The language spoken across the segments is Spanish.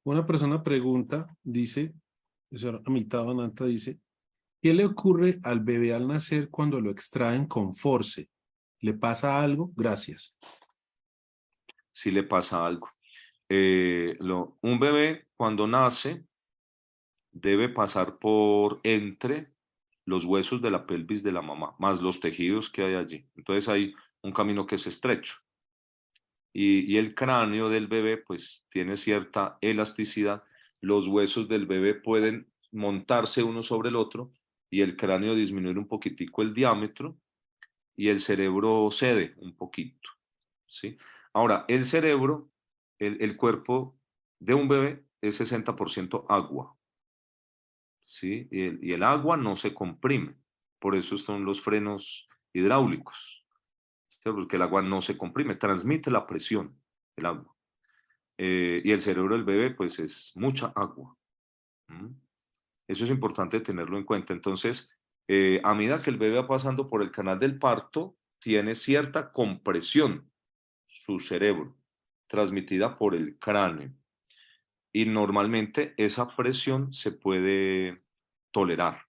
Una persona pregunta, dice, a mitad de Nanta dice, ¿qué le ocurre al bebé al nacer cuando lo extraen con force? ¿Le pasa algo? Gracias. Si le pasa algo. Un bebé cuando nace debe pasar por entre los huesos de la pelvis de la mamá, más los tejidos que hay allí. Entonces hay un camino que es estrecho y el cráneo del bebé pues tiene cierta elasticidad. Los huesos del bebé pueden montarse uno sobre el otro y el cráneo disminuir un poquitico el diámetro y el cerebro cede un poquito, ¿sí? Ahora, el cerebro, el cuerpo de un bebé es 60% agua, ¿sí? Y el agua no se comprime, por eso son los frenos hidráulicos, ¿sí? Porque el agua no se comprime, transmite la presión, el agua. Y el cerebro del bebé, pues es mucha agua. ¿Mm? Eso es importante tenerlo en cuenta. Entonces, a medida que el bebé va pasando por el canal del parto, tiene cierta compresión su cerebro, transmitida por el cráneo. Y normalmente esa presión se puede tolerar.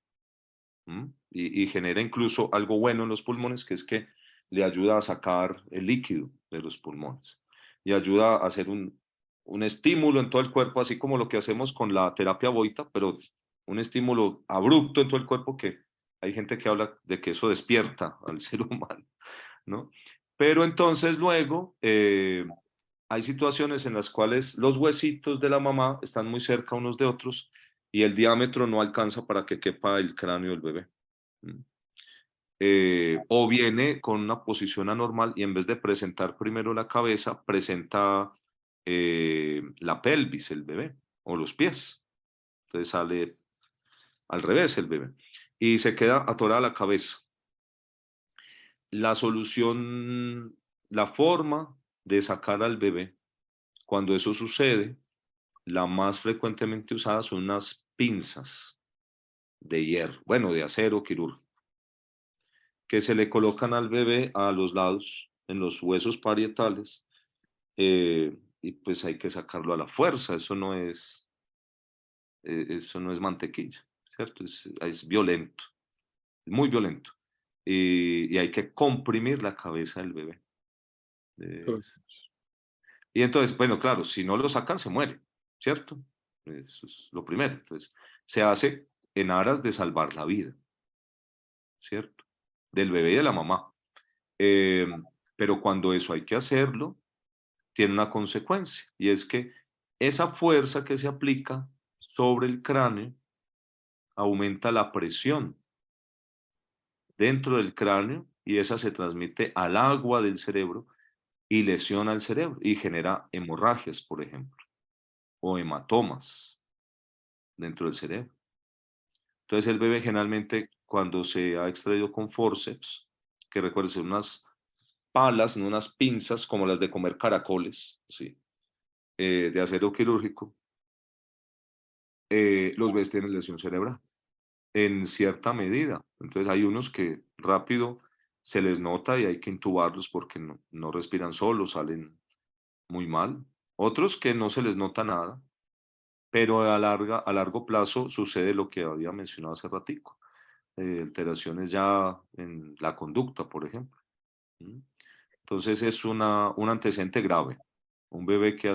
¿M? Y genera incluso algo bueno en los pulmones, que es que le ayuda a sacar el líquido de los pulmones y ayuda a hacer un estímulo en todo el cuerpo, así como lo que hacemos con la terapia Boita, pero un estímulo abrupto en todo el cuerpo que hay gente que habla de que eso despierta al ser humano, ¿no? Pero entonces luego hay situaciones en las cuales los huesitos de la mamá están muy cerca unos de otros y el diámetro no alcanza para que quepa el cráneo del bebé. ¿Mm? O viene con una posición anormal y en vez de presentar primero la cabeza, presenta la pelvis, el bebé, o los pies. Entonces sale al revés el bebé y se queda atorada la cabeza. La solución, la forma de sacar al bebé cuando eso sucede, la más frecuentemente usada son unas pinzas de hierro, bueno, de acero quirúrgico, que se le colocan al bebé a los lados, en los huesos parietales, y pues hay que sacarlo a la fuerza, eso no es mantequilla, ¿cierto? Es violento, muy violento, y hay que comprimir la cabeza del bebé. Eh, y entonces, bueno, claro, si no lo sacan, se muere, ¿cierto? Eso es lo primero. Entonces, se hace en aras de salvar la vida, ¿cierto? Del bebé y de la mamá. Eh, pero cuando eso hay que hacerlo, tiene una consecuencia, y es que esa fuerza que se aplica sobre el cráneo aumenta la presión dentro del cráneo y esa se transmite al agua del cerebro y lesiona el cerebro y genera hemorragias, por ejemplo, o hematomas dentro del cerebro. Entonces el bebé generalmente cuando se ha extraído con forceps, que recuerden ser unas palas, no unas pinzas como las de comer caracoles, ¿sí? De acero quirúrgico, los bebés tienen lesión cerebral en cierta medida. Entonces hay unos que rápido se les nota y hay que intubarlos porque no respiran solos, salen muy mal. Otros que no se les nota nada, pero a largo plazo sucede lo que había mencionado hace ratico, alteraciones ya en la conducta, por ejemplo. ¿Mm? Entonces es un antecedente grave. Un bebé que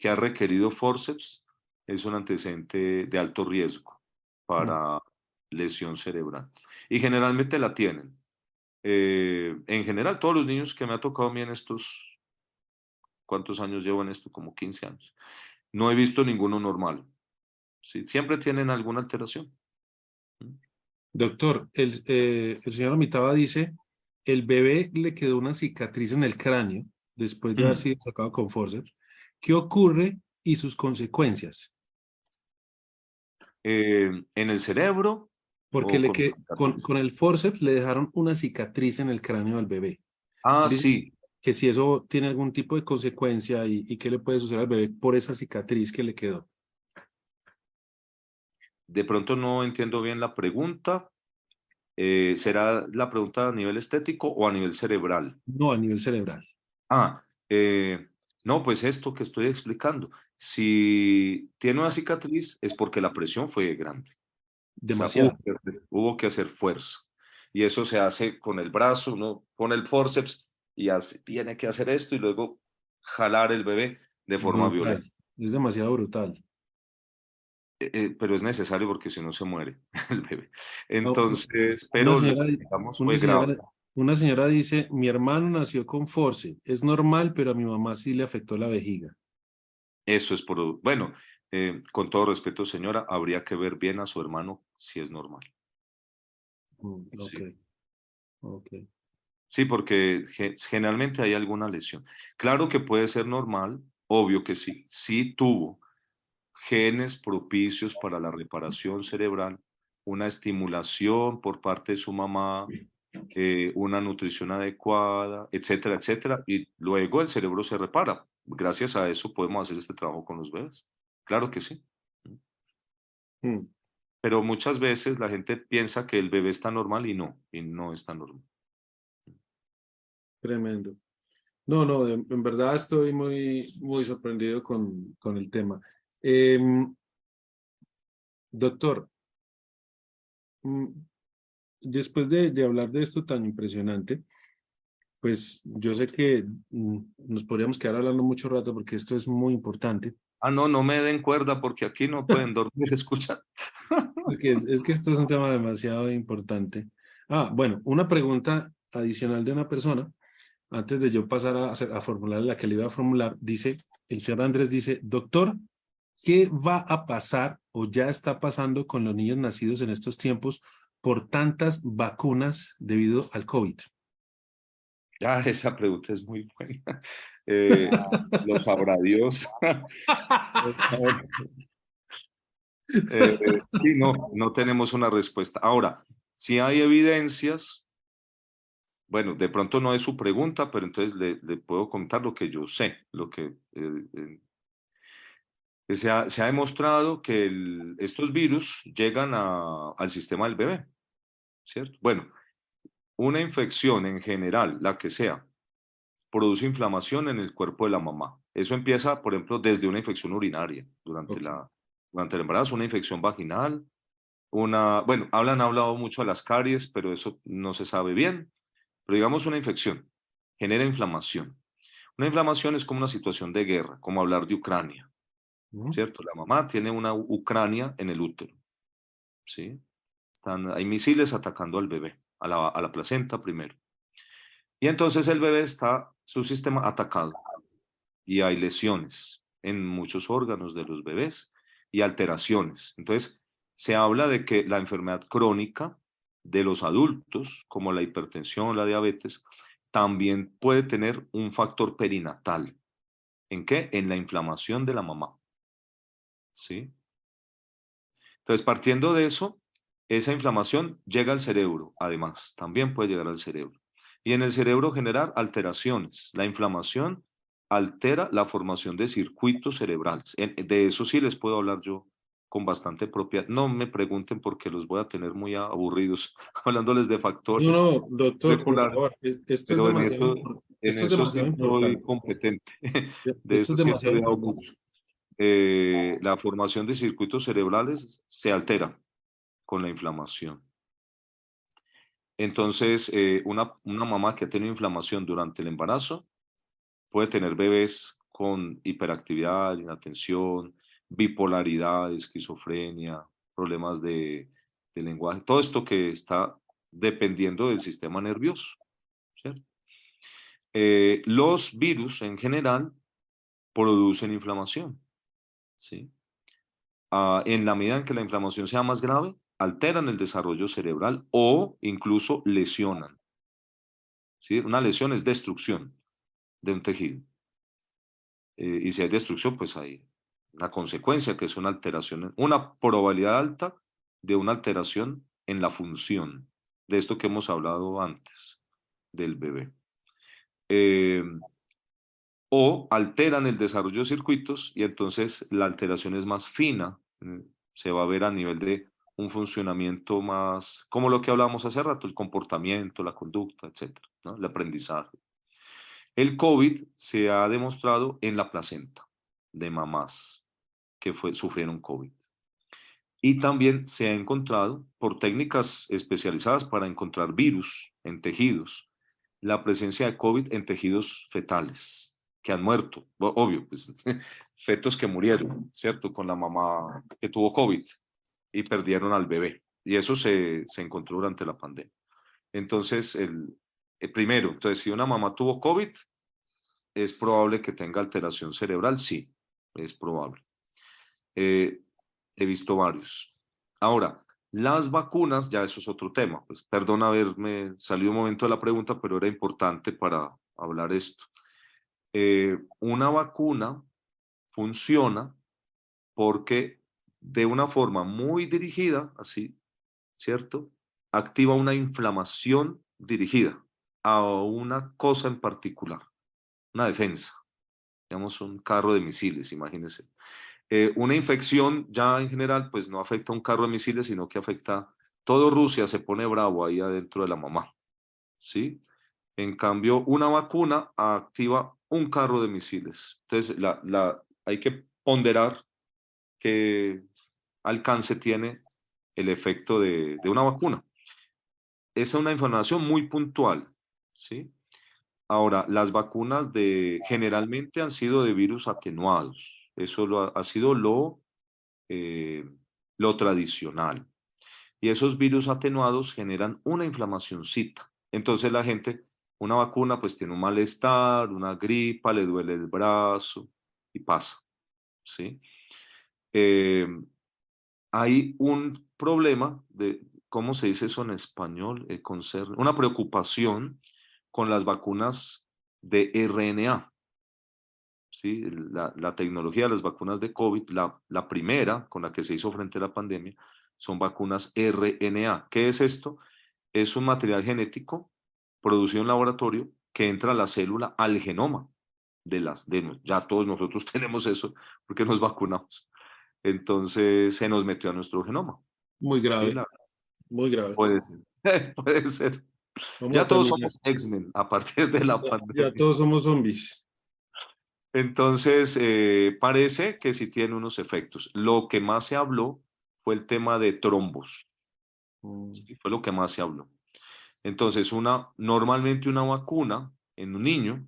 ha requerido forceps es un antecedente de alto riesgo para lesión cerebral. Y generalmente la tienen. En general, todos los niños que me ha tocado a mí en estos, ¿cuántos años llevo en esto? Como 15 años. No he visto ninguno normal. Sí, siempre tienen alguna alteración. ¿Mm? Doctor, el señor Amitaba dice, el bebé le quedó una cicatriz en el cráneo después de haber Mm. sido sacado con forceps. ¿Qué ocurre y sus consecuencias? En el cerebro Porque o con una cicatriz. con el forceps le dejaron una cicatriz en el cráneo del bebé. Ah, Él dice sí. que si eso tiene algún tipo de consecuencia y qué le puede suceder al bebé por esa cicatriz que le quedó. De pronto no entiendo bien la pregunta. ¿Será la pregunta a nivel estético o a nivel cerebral? No, a nivel cerebral. Ah, Eh, no, pues esto que estoy explicando. Si tiene una cicatriz es porque la presión fue grande. O sea, Demasiado. hubo que hacer fuerza. Y eso se hace con el brazo, uno pone el forceps y tiene que hacer esto y luego jalar el bebé de forma Brutal. violenta. Es demasiado brutal. Pero es necesario porque si no se muere el bebé. No, Entonces, una pero señora, digamos una fue grave. señora, una señora dice, mi hermano nació con force. Es normal, pero a mi mamá sí le afectó la vejiga. Eso es por, bueno, con todo respeto, señora, habría que ver bien a su hermano si es normal. Ok, Sí, ok. sí, porque generalmente hay alguna lesión. Claro que puede ser normal, obvio que sí. Sí tuvo genes propicios para la reparación cerebral, una estimulación por parte de su mamá, una nutrición adecuada, etcétera, etcétera, y luego el cerebro se repara. Gracias a eso podemos hacer este trabajo con los bebés. Claro que sí. Mm, Pero muchas veces la gente piensa que el bebé está normal y no está normal. tremendo. No, no, en verdad estoy muy, muy sorprendido con el tema. Em, doctor, mm, después de hablar de esto tan impresionante, pues yo sé que nos podríamos quedar hablando mucho rato porque esto es muy importante. Ah, no, no me den cuerda porque aquí no pueden dormir, escuchan. Porque es que esto es un tema demasiado importante. Ah, bueno, una pregunta adicional de una persona, antes de yo pasar a formular la que le iba a formular, dice, el señor Andrés dice, doctor, ¿qué va a pasar o ya está pasando con los niños nacidos en estos tiempos por tantas vacunas debido al COVID? Ya, esa pregunta es muy buena. Lo sabrá Dios. Eh, sí, no, no tenemos una respuesta. Ahora, si hay evidencias, bueno, de pronto no es su pregunta, pero entonces le puedo contar lo que yo sé, lo que se ha demostrado que estos virus llegan al sistema del bebé, ¿cierto? Bueno, una infección en general, la que sea, produce inflamación en el cuerpo de la mamá. Eso empieza, por ejemplo, desde una infección urinaria Ok. durante el embarazo, una infección vaginal, bueno, han hablado mucho de las caries, pero eso no se sabe bien. Pero digamos una infección genera inflamación. Una inflamación es como una situación de guerra, como hablar de Ucrania, Ujú. ¿cierto? La mamá tiene una Ucrania en el útero, ¿sí? Hay misiles atacando al bebé, a la placenta primero. Y entonces el bebé está, su sistema atacado y hay lesiones en muchos órganos de los bebés y alteraciones. Entonces, se habla de que la enfermedad crónica de los adultos, como la hipertensión, la diabetes, también puede tener un factor perinatal. ¿En qué? En la inflamación de la mamá, ¿sí? Entonces, partiendo de eso, esa inflamación llega al cerebro, además, también puede llegar al cerebro. Y en el cerebro generar alteraciones. La inflamación altera la formación de circuitos cerebrales. De eso sí les puedo hablar yo con bastante propiedad. No me pregunten porque los voy a tener muy aburridos hablándoles de No, factores no, doctor, por moleculares, favor, pero en esto es eso sí demasiado soy importante. competente. De Esto eso es sí demasiado estoy ocupo. importante. La formación de circuitos cerebrales se altera con la inflamación. Entonces, una mamá que ha tenido inflamación durante el embarazo puede tener bebés con hiperactividad, inatención, bipolaridad, esquizofrenia, problemas de lenguaje, todo esto que está dependiendo del sistema nervioso, ¿cierto? Los virus en general producen inflamación, ¿sí? En la medida en que la inflamación sea más grave, alteran el desarrollo cerebral o incluso lesionan, ¿sí? Una lesión es destrucción de un tejido. Y si hay destrucción, pues hay una consecuencia que es una alteración, una probabilidad alta de una alteración en la función de esto que hemos hablado antes del bebé. Eh, o alteran el desarrollo de circuitos y entonces la alteración es más fina, se va a ver a nivel de un funcionamiento más, como lo que hablábamos hace rato, el comportamiento, la conducta, etcétera, ¿no? El aprendizaje. El COVID se ha demostrado en la placenta de mamás que sufrieron COVID. Y también se ha encontrado, por técnicas especializadas para encontrar virus en tejidos, la presencia de COVID en tejidos fetales que han muerto. Obvio, pues, fetos que murieron, ¿cierto? Con la mamá que tuvo COVID y perdieron al bebé. Y eso se encontró durante la pandemia. Entonces, el primero, entonces, si una mamá tuvo COVID, ¿es probable que tenga alteración cerebral? Sí, es probable. Eh, He visto varios. Ahora, las vacunas, ya eso es otro tema. Pues perdón haberme salido un momento de la pregunta, pero era importante para hablar esto. Una vacuna funciona porque de una forma muy dirigida, así, ¿cierto? Activa una inflamación dirigida a una cosa en particular, una defensa, digamos un carro de misiles, imagínense. Una infección ya en general, pues no afecta a un carro de misiles, sino que afecta todo Rusia, se pone bravo ahí adentro de la mamá, ¿sí? En cambio, una vacuna activa un carro de misiles. Entonces, hay que ponderar qué alcance tiene el efecto de una vacuna. Esa es una información muy puntual, ¿sí? Ahora, las vacunas generalmente han sido de virus atenuados. Eso ha sido eh, lo tradicional. Y esos virus atenuados generan una inflamacióncita. Entonces la gente, una vacuna, pues tiene un malestar, una gripa, le duele el brazo y pasa, ¿sí? Eh, Hay un problema de, ¿cómo se dice eso en español? Una preocupación con las vacunas de RNA, ¿sí? La tecnología de las vacunas de COVID, la primera con la que se hizo frente a la pandemia, son vacunas RNA. ¿Qué es esto? Es un material genético producido en laboratorio que entra a la célula, al genoma ya todos nosotros tenemos eso porque nos vacunamos. Entonces se nos metió a nuestro genoma. Muy Sí, grave, muy grave. puede ser. Puede ser. Vamos a Ya todos terminar. somos X-Men a partir de la Ya pandemia. todos somos zombies. Entonces, parece que sí tiene unos efectos. Lo que más se habló fue el tema de trombos. Mm. Sí, fue lo que más se habló. Entonces, normalmente una vacuna en un niño,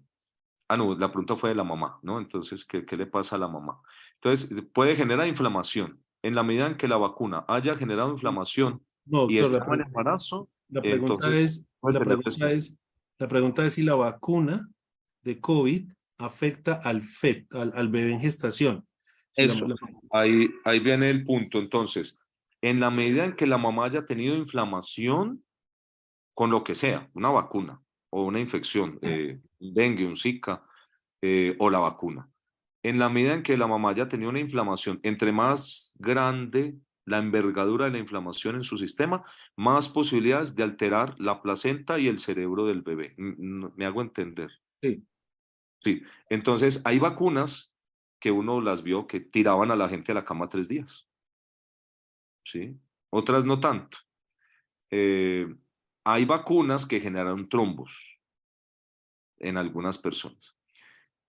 no, la pregunta fue de la mamá, ¿no? Entonces, ¿qué le pasa a la mamá? Entonces, puede generar inflamación. En la medida en que la vacuna haya generado inflamación No, y doctor, está en el embarazo, la pregunta entonces es, puede tener lesión. la pregunta es si la vacuna de COVID afecta al bebé en gestación. Si Eso, ahí viene el punto. Entonces, en la medida en que la mamá haya tenido inflamación, con lo que sea, una vacuna o una infección, un dengue, un Zika o la vacuna. En la medida en que la mamá haya tenido una inflamación, entre más grande la envergadura de la inflamación en su sistema, más posibilidades de alterar la placenta y el cerebro del bebé. ¿Me hago entender? sí. Sí. Entonces, hay vacunas que uno las vio que tiraban a la gente a la cama 3 días. ¿Sí? Otras no tanto. Eh, Hay vacunas que generan trombos en algunas personas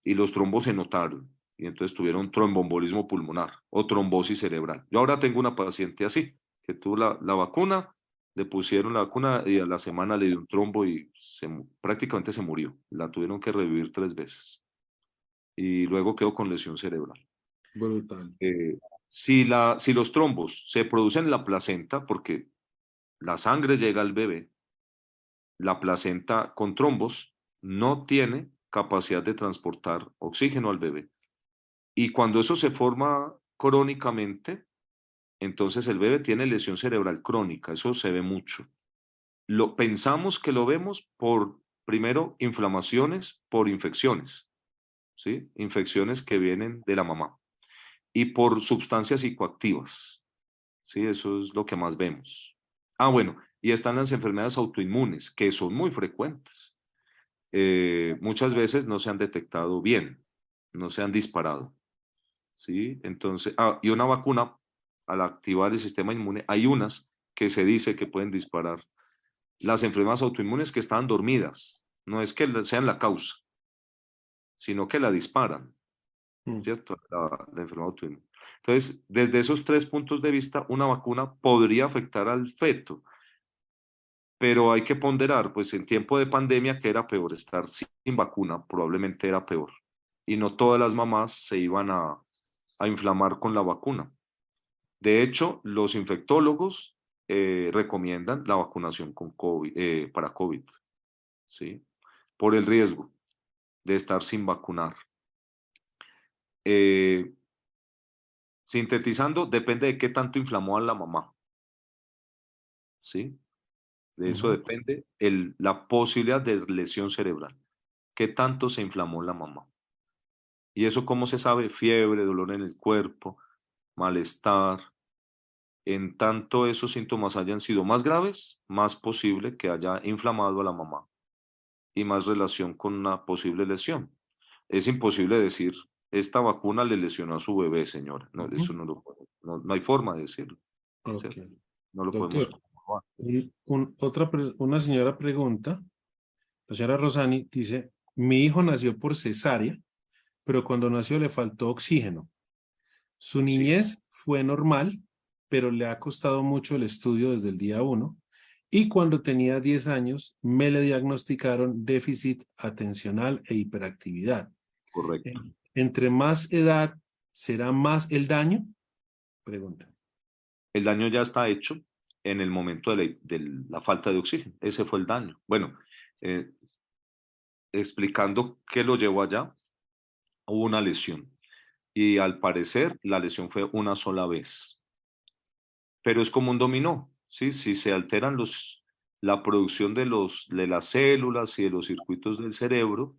y los trombos se notaron y entonces tuvieron tromboembolismo pulmonar o trombosis cerebral. Yo ahora tengo una paciente así, que tuvo la vacuna, le pusieron la vacuna y a la semana le dio un trombo y prácticamente se murió. La tuvieron que revivir 3 veces y luego quedó con lesión cerebral. Brutal. Si los trombos se producen en la placenta, porque la sangre llega al bebé, la placenta con trombos no tiene capacidad de transportar oxígeno al bebé. Y cuando eso se forma crónicamente, entonces el bebé tiene lesión cerebral crónica, eso se ve mucho. Pensamos que lo vemos por, primero, inflamaciones por infecciones, ¿sí? Infecciones que vienen de la mamá y por sustancias psicoactivas, ¿sí? Eso es lo que más vemos. Ah, bueno, y están las enfermedades autoinmunes, que son muy frecuentes. Muchas veces no se han detectado bien, no se han disparado, ¿sí? Entonces, y una vacuna, al activar el sistema inmune, hay unas que se dice que pueden disparar las enfermedades autoinmunes que estaban dormidas, no es que sean la causa, sino que la disparan, Mm, ¿cierto? La enfermedad autoinmune. Entonces, desde esos tres puntos de vista, una vacuna podría afectar al feto, pero hay que ponderar, pues en tiempo de pandemia, que era peor, estar sin vacuna, probablemente era peor. Y no todas las mamás se iban a inflamar con la vacuna. De hecho, los infectólogos recomiendan la vacunación con COVID, para COVID, ¿sí? Por el riesgo de estar sin vacunar. Eh, Sintetizando, depende de qué tanto inflamó a la mamá, ¿sí? De eso ujú. depende la posibilidad de lesión cerebral. ¿Qué tanto se inflamó la mamá? ¿Y eso cómo se sabe? Fiebre, dolor en el cuerpo, malestar. En tanto esos síntomas hayan sido más graves, más posible que haya inflamado a la mamá y más relación con una posible lesión. Es imposible decir, esta vacuna le lesionó a su bebé, señora. No, eso Ujú. no hay forma de decirlo, Ok. ¿cierto? No lo podemos Doctor, comprobar. una señora pregunta, la señora Rosani dice, mi hijo nació por cesárea, pero cuando nació le faltó oxígeno. Su Sí, niñez fue normal, pero le ha costado mucho el estudio desde el día uno. Y cuando tenía 10 años, me le diagnosticaron déficit atencional e hiperactividad. correcto. Entre más edad, ¿será más el daño? Pregunta. El daño ya está hecho en el momento de la falta de oxígeno. Ese fue el daño. Bueno, eh, explicando qué lo llevó allá, hubo una lesión. Y al parecer la lesión fue una sola vez. Pero es como un dominó, ¿sí? Si se alteran la producción de las células y de los circuitos del cerebro,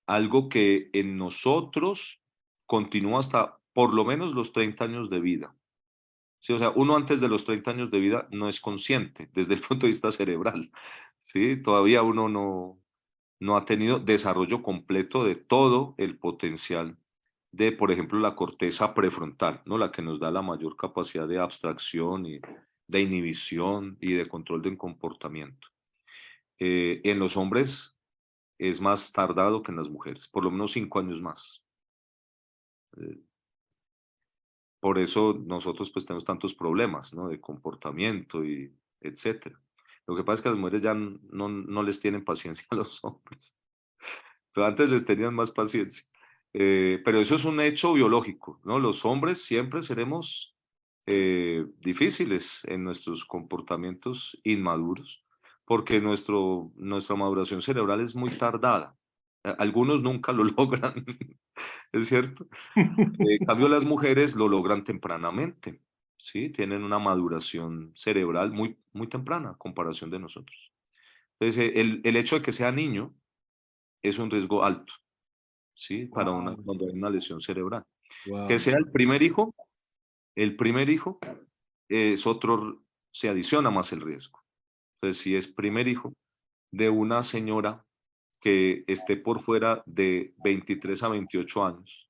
algo que en nosotros continúa hasta por lo menos los 30 años de vida. Sí, o sea, uno antes de los 30 años de vida no es consciente desde el punto de vista cerebral. ¿Sí? Todavía uno no ha tenido desarrollo completo de todo el potencial de, por ejemplo, la corteza prefrontal, ¿no? La que nos da la mayor capacidad de abstracción y de inhibición y de control del comportamiento. En los hombres es más tardado que en las mujeres, por lo menos 5 años más. Eh, por eso nosotros pues tenemos tantos problemas, ¿no? De comportamiento y etcétera. Lo que pasa es que las mujeres ya no les tienen paciencia a los hombres, pero antes les tenían más paciencia. Pero eso es un hecho biológico, ¿no? Los hombres siempre seremos difíciles en nuestros comportamientos inmaduros, porque nuestra maduración cerebral es muy tardada. Algunos nunca lo logran, ¿es cierto? En cambio, las mujeres lo logran tempranamente, ¿sí? Tienen una maduración cerebral muy, muy temprana a comparación de nosotros. Entonces, el hecho de que sea niño es un riesgo alto, ¿sí? Wow, Cuando hay una lesión cerebral. Que wow, sea wow. el primer hijo es otro, se adiciona más el riesgo. Entonces, si es primer hijo de una señora que esté por fuera de 23 a 28 años,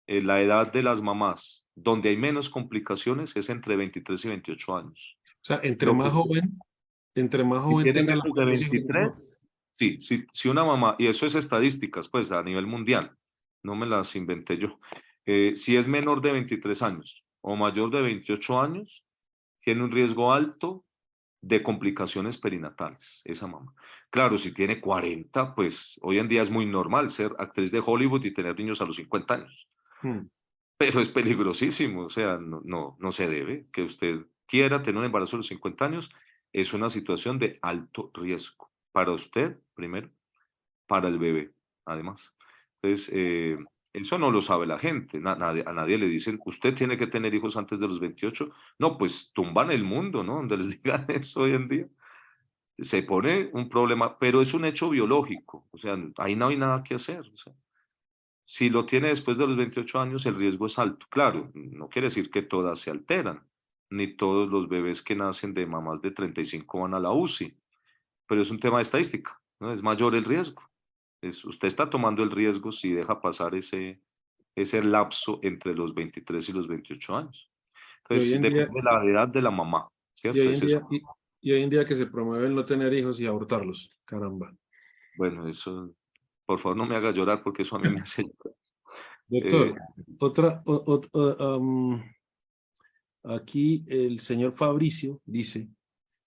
la edad de las mamás donde hay menos complicaciones es entre 23 y 28 años. O sea, Lo que entre más si joven tiene tenga la menos de mujer los hijos, mejor. 23, sí, si una mamá, y eso es estadísticas, pues a nivel mundial, no me las inventé yo. Si es menor de 23 años o mayor de 28 años, tiene un riesgo alto de complicaciones perinatales, esa mamá. Claro, si tiene 40, pues hoy en día es muy normal ser actriz de Hollywood y tener niños a los 50 años. Hmm. Pero es peligrosísimo, o sea, no se debe. Que usted quiera tener un embarazo a los 50 años es una situación de alto riesgo para usted, primero, para el bebé, además. Entonces, eso no lo sabe la gente. A nadie le dicen, usted tiene que tener hijos antes de los 28. No, pues tumban el mundo, ¿no? Donde les digan eso hoy en día. Se pone un problema, pero es un hecho biológico, o sea, ahí no hay nada que hacer. O sea, si lo tiene después de los 28 años, el riesgo es alto. Claro, no quiere decir que todas se alteran, ni todos los bebés que nacen de mamás de 35 van a la UCI, pero es un tema de estadística, ¿no? Es mayor el riesgo. Usted está tomando el riesgo si deja pasar ese lapso entre los 23 y los 28 años. Y hoy Entonces, en día, depende de la edad de la mamá, y ¿cierto? hoy en Es eso. día, y hoy en día que se promueve el no tener hijos y abortarlos. Caramba. Bueno, eso. por favor no me haga llorar porque eso a mí me hace llorar. Eh, Doctor, aquí el señor Fabricio dice,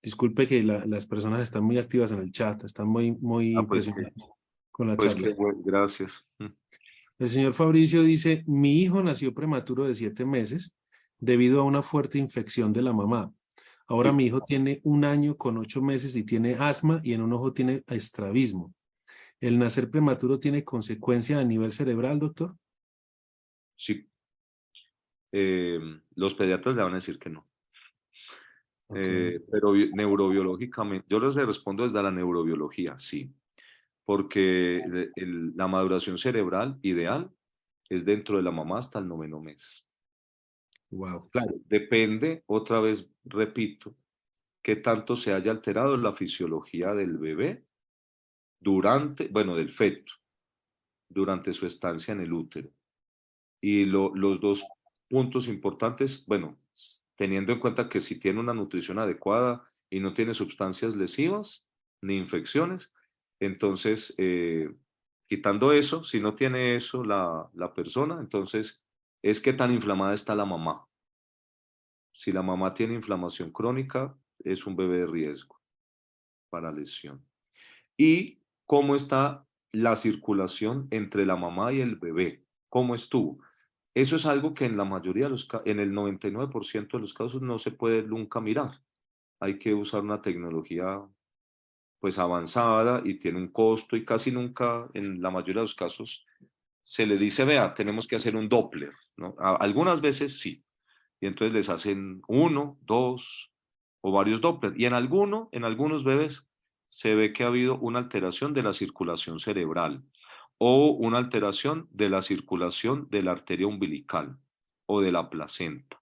disculpe que las personas están muy activas en el chat, están muy pues, impresionadas con la pues charla. qué bueno, gracias. El señor Fabricio dice, mi hijo nació prematuro de 7 meses debido a una fuerte infección de la mamá. Ahora Sí, mi hijo tiene 1 año con 8 meses y tiene asma y en un ojo tiene estrabismo. ¿El nacer prematuro tiene consecuencia a nivel cerebral, doctor? sí. Eh, los pediatras le van a decir que no. Ok, Pero neurobiológicamente, yo les respondo desde la neurobiología, sí, porque la maduración cerebral ideal es dentro de la mamá hasta el noveno mes. wow. Claro, depende, otra vez repito, qué tanto se haya alterado la fisiología del bebé durante, bueno, del feto, durante su estancia en el útero. Y los dos puntos importantes, bueno, teniendo en cuenta que si tiene una nutrición adecuada y no tiene sustancias lesivas ni infecciones, entonces, quitando eso, si no tiene eso la persona, entonces es que tan inflamada está la mamá. Si la mamá tiene inflamación crónica, es un bebé de riesgo para lesión. Y cómo está la circulación entre la mamá y el bebé, cómo estuvo. Eso es algo que en la mayoría de en el 99% de los casos no se puede nunca mirar. Hay que usar una tecnología pues avanzada y tiene un costo y casi nunca, en la mayoría de los casos, se le dice, vea, tenemos que hacer un Doppler, ¿no? Algunas veces sí, y entonces les hacen uno, dos o varios Doppler. Y en algunos bebés, se ve que ha habido una alteración de la circulación cerebral o una alteración de la circulación de la arteria umbilical o de la placenta.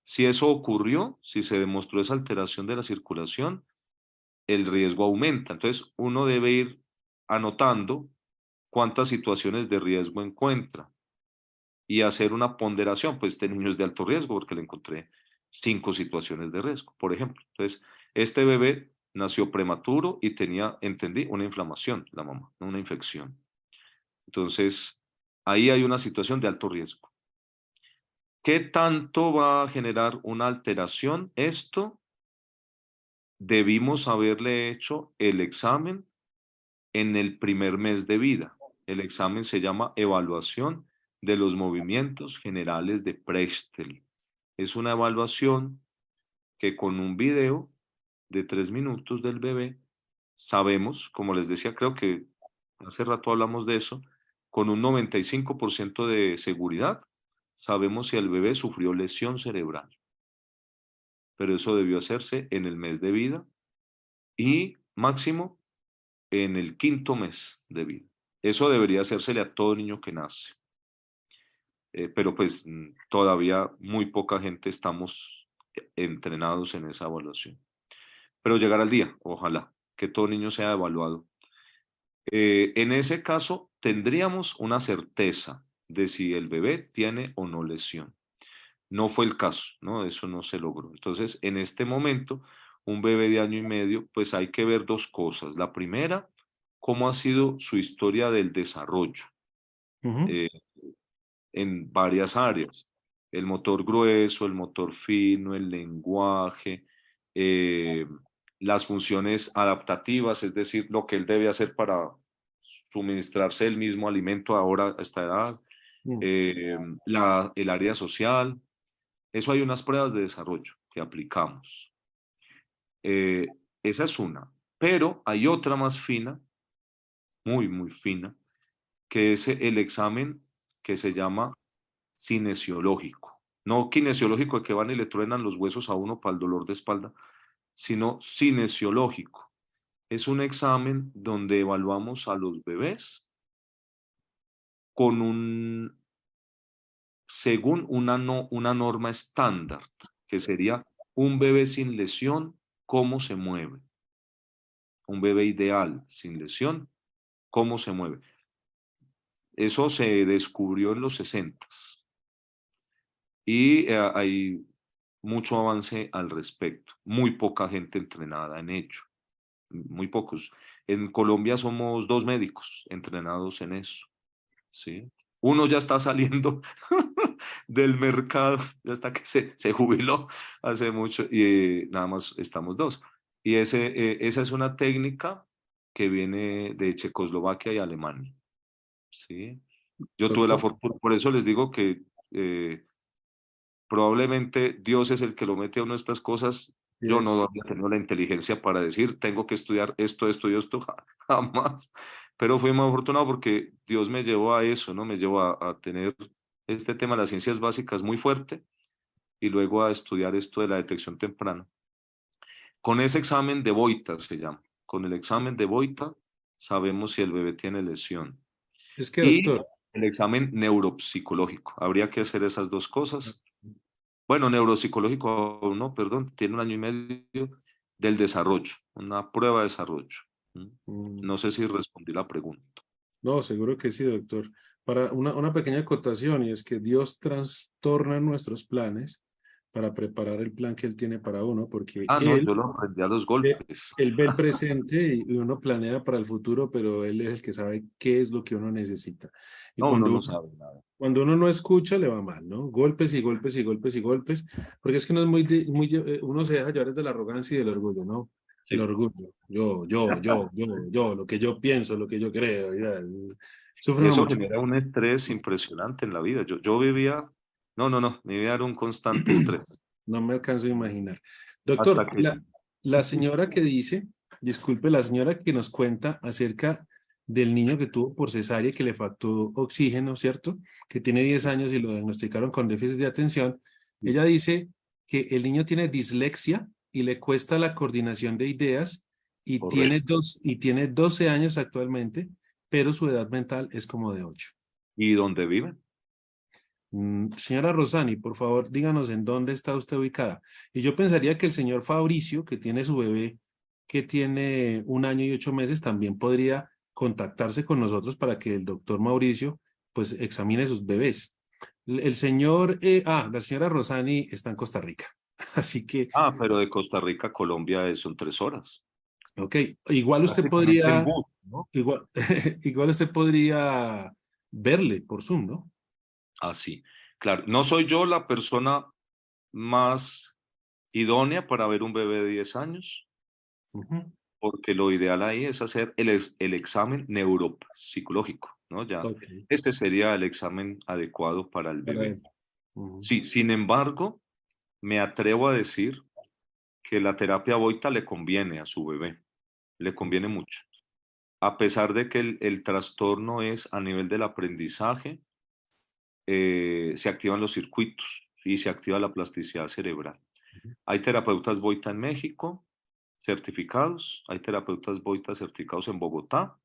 Si eso ocurrió, si se demostró esa alteración de la circulación, el riesgo aumenta. Entonces, uno debe ir anotando cuántas situaciones de riesgo encuentra y hacer una ponderación. Pues este niño es de alto riesgo porque le encontré 5 situaciones de riesgo, por ejemplo. Entonces, este bebé nació prematuro y tenía, entendí, una inflamación, la mamá, no una infección. Entonces, ahí hay una situación de alto riesgo. ¿Qué tanto va a generar una alteración? Esto debimos haberle hecho el examen en el primer mes de vida. El examen se llama Evaluación de los Movimientos Generales de Prestel. Es una evaluación que con un video de 3 minutos del bebé sabemos, como les decía, creo que hace rato hablamos de eso, con un 95% de seguridad, sabemos si el bebé sufrió lesión cerebral, pero eso debió hacerse en el mes de vida y máximo en el quinto mes de vida. Eso debería hacérsele a todo niño que nace. Pero pues todavía muy poca gente estamos entrenados en esa evaluación. Pero llegar al día, ojalá, que todo niño sea evaluado. En ese caso, tendríamos una certeza de si el bebé tiene o no lesión. No fue el caso, ¿no? Eso no se logró. Entonces, en este momento, un bebé de 1 año y medio, pues hay que ver dos cosas. La primera, cómo ha sido su historia del desarrollo Ujú. eh, en varias áreas. El motor grueso, el motor fino, el lenguaje, eh, las funciones adaptativas, es decir, lo que él debe hacer para suministrarse el mismo alimento ahora a esta edad, Mm. eh, el área social. Eso hay unas pruebas de desarrollo que aplicamos. Esa es una. Pero hay otra más fina, muy, muy fina, que es el examen que se llama cinesiológico. No kinesiológico de que van y le truenan los huesos a uno para el dolor de espalda, sino cinesiológico. Es un examen donde evaluamos a los bebés con según una norma estándar, que sería un bebé sin lesión, cómo se mueve. Un bebé ideal, sin lesión, cómo se mueve. Eso se descubrió en los 60 y hay mucho avance al respecto. Muy poca gente entrenada en ello, muy pocos. En Colombia somos 2 médicos entrenados en eso, ¿sí? Uno ya está saliendo del mercado, ya hasta que se jubiló hace mucho y nada más estamos dos. Y esa es una técnica que viene de Checoslovaquia y Alemania, ¿sí? Yo tuve la Doctor, fortuna, por eso les digo que eh, probablemente Dios es el que lo mete a uno estas cosas. Yo no yes. había tenido la inteligencia para decir, tengo que estudiar esto y esto, jamás. Pero fui muy afortunado porque Dios me llevó a eso, ¿no? Me llevó a tener este tema de las ciencias básicas muy fuerte y luego a estudiar esto de la detección temprana. Con ese examen de Boita se llama. Con el examen de Boita sabemos si el bebé tiene lesión. Es que, Y doctor, el examen neuropsicológico. Habría que hacer esas dos cosas. Bueno, neuropsicológico aún no, perdón, tiene 1 año y medio del desarrollo, una prueba de desarrollo. ¿Mm? mm, No sé si respondí la pregunta. no, seguro que sí, doctor. Para una pequeña acotación, y es que Dios trastorna nuestros planes para preparar el plan que Él tiene para uno, porque Ah, no, Él, yo lo aprendí a los ve- golpes. él ve el presente y uno planea para el futuro, pero Él es el que sabe qué es lo que uno necesita. Y No, uno no sabe nada. cuando uno no escucha, le va mal, ¿no? Golpes y golpes y golpes y golpes, porque es que uno es uno se deja llevar desde la arrogancia y del orgullo, ¿no? El Sí. orgullo, yo, lo que yo pienso, lo que yo creo, ya. Sufre Y uno eso mucho. genera un estrés impresionante en la vida. Yo vivía, no, mi vida era un constante estrés. No me alcanzo a imaginar. Hasta Doctor, que, la señora que dice, disculpe, la señora que nos cuenta acerca del niño que tuvo por cesárea y que le faltó oxígeno, ¿cierto? Que tiene 10 años y lo diagnosticaron con déficit de atención. Ella dice que el niño tiene dislexia y le cuesta la coordinación de ideas correcto. y tiene 12 años actualmente, pero su edad mental es como de 8. ¿Y dónde viven? Señora Rosani, por favor, díganos en dónde está usted ubicada. Y yo pensaría que el señor Fabricio, que tiene su bebé, que tiene 1 año y 8 meses, también podría contactarse con nosotros para que el doctor Mauricio, pues, examine sus bebés. La señora Rosani está en Costa Rica. Así que, Ah, pero de Costa Rica a Colombia son 3 horas. ok, igual usted Prácticamente en podría, bus, ¿no? igual, igual usted podría verle por Zoom, ¿no? Así. Claro, no soy yo la persona más idónea para ver un bebé de 10 años, Ujú. porque lo ideal ahí es hacer el examen neuropsicológico, ¿no? Ya, Ok, este sería el examen adecuado para el para bebé. él. Ujú. Sí, sin embargo, me atrevo a decir que la terapia Boita le conviene a su bebé, le conviene mucho. A pesar de que el trastorno es a nivel del aprendizaje, se activan los circuitos y se activa la plasticidad cerebral. Hay terapeutas Boita en México certificados, hay terapeutas Boita certificados en Bogotá.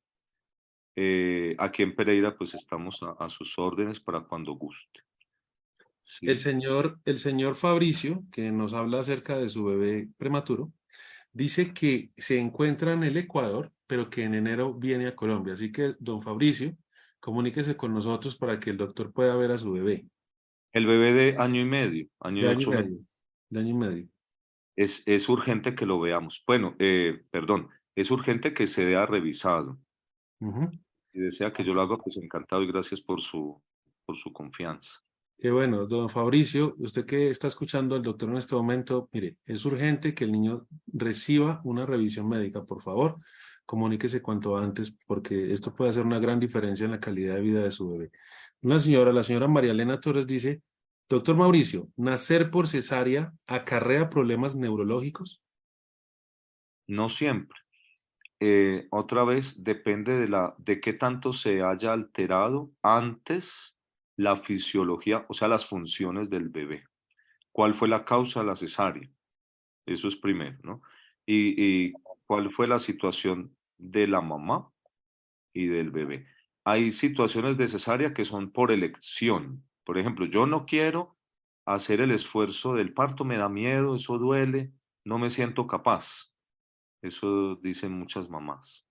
Aquí en Pereira, pues estamos a sus órdenes para cuando guste. ¿Sí? El señor Fabricio, que nos habla acerca de su bebé prematuro, dice que se encuentra en el Ecuador, pero que en enero viene a Colombia. Así que, don Fabricio, comuníquese con nosotros para que el doctor pueda ver a su bebé El bebé de año y medio, año y de año y 8 meses, medio, de año y medio. es urgente que lo veamos. Bueno, perdón, es urgente que se vea revisado. Ujú. Si desea que yo Ok. lo haga, pues encantado y gracias por su confianza. Qué bueno, don Fabricio, usted que está escuchando al doctor en este momento, mire, es urgente que el niño reciba una revisión médica, por favor, comuníquese cuanto antes porque esto puede hacer una gran diferencia en la calidad de vida de su bebé. La señora María Elena Torres dice, doctor Mauricio, ¿nacer por cesárea acarrea problemas neurológicos? No siempre. Otra vez depende de qué tanto se haya alterado antes la fisiología, o sea, las funciones del bebé. ¿Cuál fue la causa de la cesárea? Eso es primero, ¿no? Y cuál fue la situación de la mamá y del bebé. Hay situaciones de cesárea que son por elección. Por ejemplo, yo no quiero hacer el esfuerzo del parto, me da miedo, eso duele, no me siento capaz. Eso dicen muchas mamás.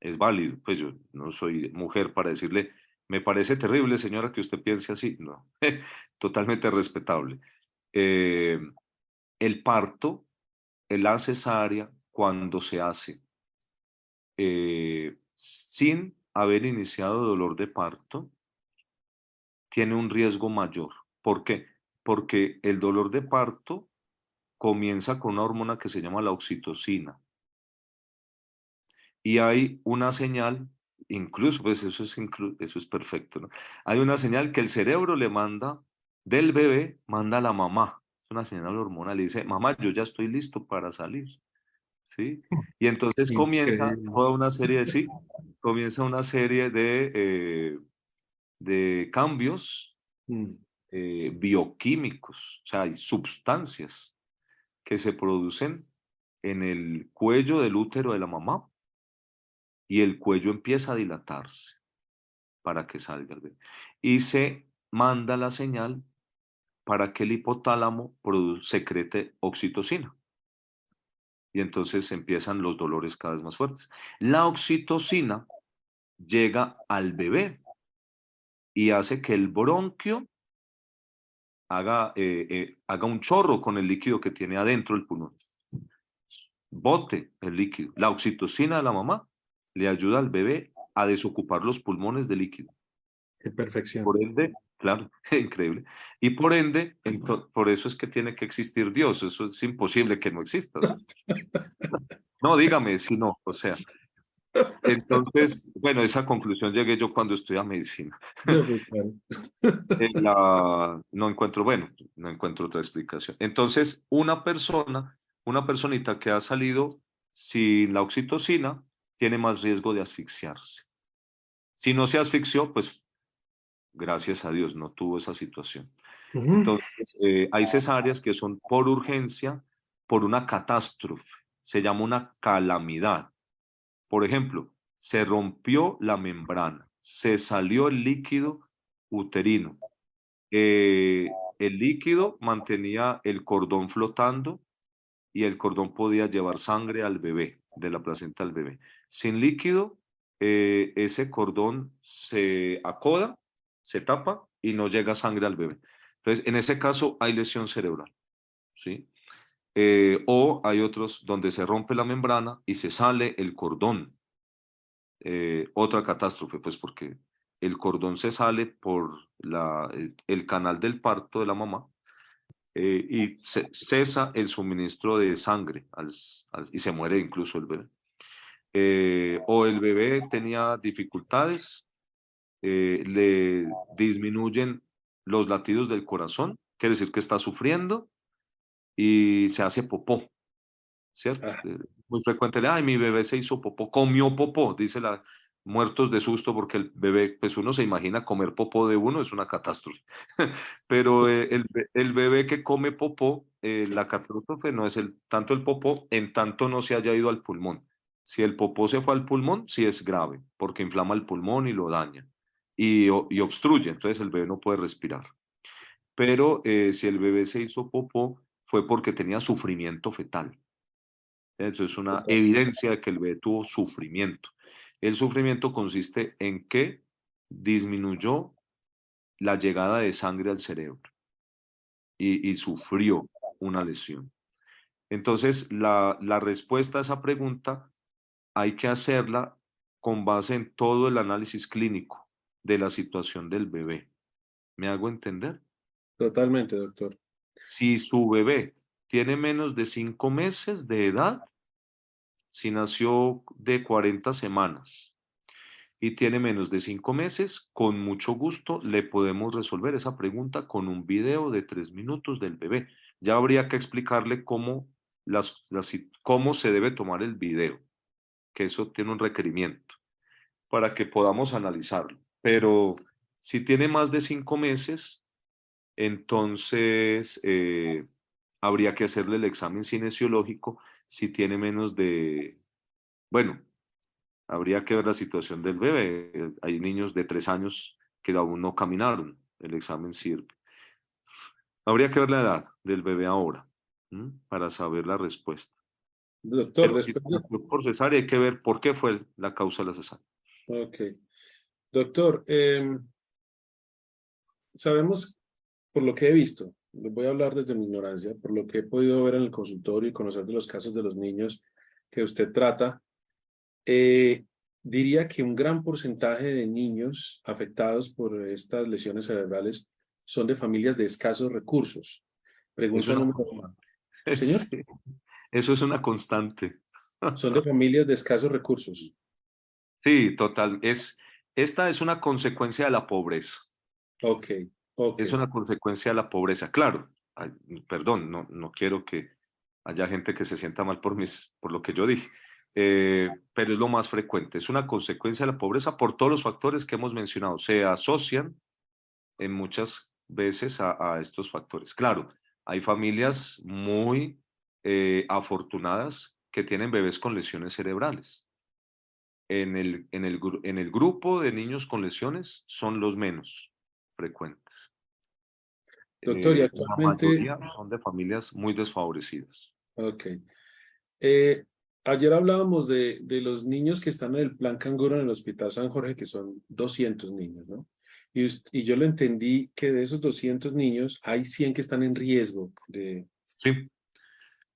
Es válido, pues yo no soy mujer para decirle, me parece terrible, señora, que usted piense así. No, totalmente respetable. Eh, el parto, la cesárea, cuando se hace sin haber iniciado dolor de parto, tiene un riesgo mayor. ¿Por qué? Porque el dolor de parto comienza con una hormona que se llama la oxitocina. Y hay una señal, incluso, pues eso es perfecto, ¿no? Hay una señal que el cerebro le manda del bebé, manda a la mamá. Es una señal hormonal. Le dice, mamá, yo ya estoy listo para salir. ¿Sí? Y entonces comienza Increíble. toda una serie de, sí, comienza una serie de cambios Mm. bioquímicos, o sea, hay sustancias que se producen en el cuello del útero de la mamá y el cuello empieza a dilatarse para que salga el bebé. Y se manda la señal para que el hipotálamo secrete oxitocina. Y entonces empiezan los dolores cada vez más fuertes. La oxitocina llega al bebé y hace que el bronquio haga un chorro con el líquido que tiene adentro el pulmón. Bote el líquido. La oxitocina de la mamá le ayuda al bebé a desocupar los pulmones de líquido. Qué perfección. Por ende, claro, increíble. Y por ende, por eso es que tiene que existir Dios. Eso es imposible que no exista, ¿no? No, dígame si no, o sea. Entonces, bueno, esa conclusión llegué yo cuando estudié medicina. No, pues, claro. No encuentro, bueno, no encuentro otra explicación. Entonces, una personita que ha salido sin la oxitocina, tiene más riesgo de asfixiarse. Si no se asfixió, pues gracias a Dios no tuvo esa situación. Ujú. Entonces, hay cesáreas que son por urgencia, por una catástrofe. Se llama una calamidad. Por ejemplo, se rompió la membrana, se salió el líquido uterino. El líquido mantenía el cordón flotando y el cordón podía llevar sangre al bebé, de la placenta al bebé. Sin líquido, ese cordón se acoda, se tapa y no llega sangre al bebé. Entonces, en ese caso hay lesión cerebral, ¿sí? O hay otros donde se rompe la membrana y se sale el cordón. Otra catástrofe, pues porque el cordón se sale por el canal del parto de la mamá y cesa el suministro de sangre y se muere incluso el bebé. O el bebé tenía dificultades, le disminuyen los latidos del corazón, quiere decir que está sufriendo y se hace popó, ¿cierto? Ah, Muy frecuente, ay, mi bebé se hizo popó, comió popó, dice la, muertos de susto porque el bebé, pues uno se imagina comer popó de uno, es una catástrofe. Pero el bebé que come popó, la catástrofe no es tanto el popó, en tanto no se haya ido al pulmón. Si el popó se fue al pulmón, sí es grave, porque inflama el pulmón y lo daña y obstruye, entonces el bebé no puede respirar. Pero si el bebé se hizo popó, fue porque tenía sufrimiento fetal. Eso es una evidencia de que el bebé tuvo sufrimiento. El sufrimiento consiste en que disminuyó la llegada de sangre al cerebro y sufrió una lesión. Entonces, la respuesta a esa pregunta hay que hacerla con base en todo el análisis clínico de la situación del bebé. ¿Me hago entender? totalmente, doctor. Si su bebé tiene menos de 5 meses de edad, si nació de 40 semanas y tiene menos de 5 meses, con mucho gusto le podemos resolver esa pregunta con un video de 3 minutos del bebé. Ya habría que explicarle cómo se debe tomar el video, que eso tiene un requerimiento para que podamos analizarlo. Pero si tiene más de 5 meses, entonces habría que hacerle el examen cinesiológico si tiene menos de, bueno, habría que ver la situación del bebé. Hay niños de 3 años que aún no caminaron. El examen sirve. Habría que ver la edad del bebé ahora, ¿m? Para saber la respuesta. Doctor, Pero si después de... nació por cesárea, hay que ver por qué fue la causa de la cesárea. Ok. Doctor, sabemos, por lo que he visto, les voy a hablar desde mi ignorancia, por lo que he podido ver en el consultorio y conocer de los casos de los niños que usted trata, Eh, Diría que un gran porcentaje de niños afectados por estas lesiones cerebrales son de familias de escasos recursos. Es Pregunta una número uno. constante. Señor, Sí, eso es una constante. son de familias de escasos recursos. Sí, total. Esta es una consecuencia de la pobreza. Ok, ok. Es una consecuencia de la pobreza. Claro, ay, perdón, no quiero que haya gente que se sienta mal por lo que yo dije, pero es lo más frecuente. Es una consecuencia de la pobreza por todos los factores que hemos mencionado. Se asocian en muchas veces a estos factores. Claro, hay familias muy afortunadas que tienen bebés con lesiones cerebrales. En el grupo de niños con lesiones son los menos frecuentes. Doctor, y La actualmente, mayoría son de familias muy desfavorecidas. ok. Eh, Ayer hablábamos de los niños que están en el Plan Canguro en el Hospital San Jorge, que son 200 niños, ¿no? Y yo lo entendí que de esos 200 niños hay 100 que están en riesgo de... Sí,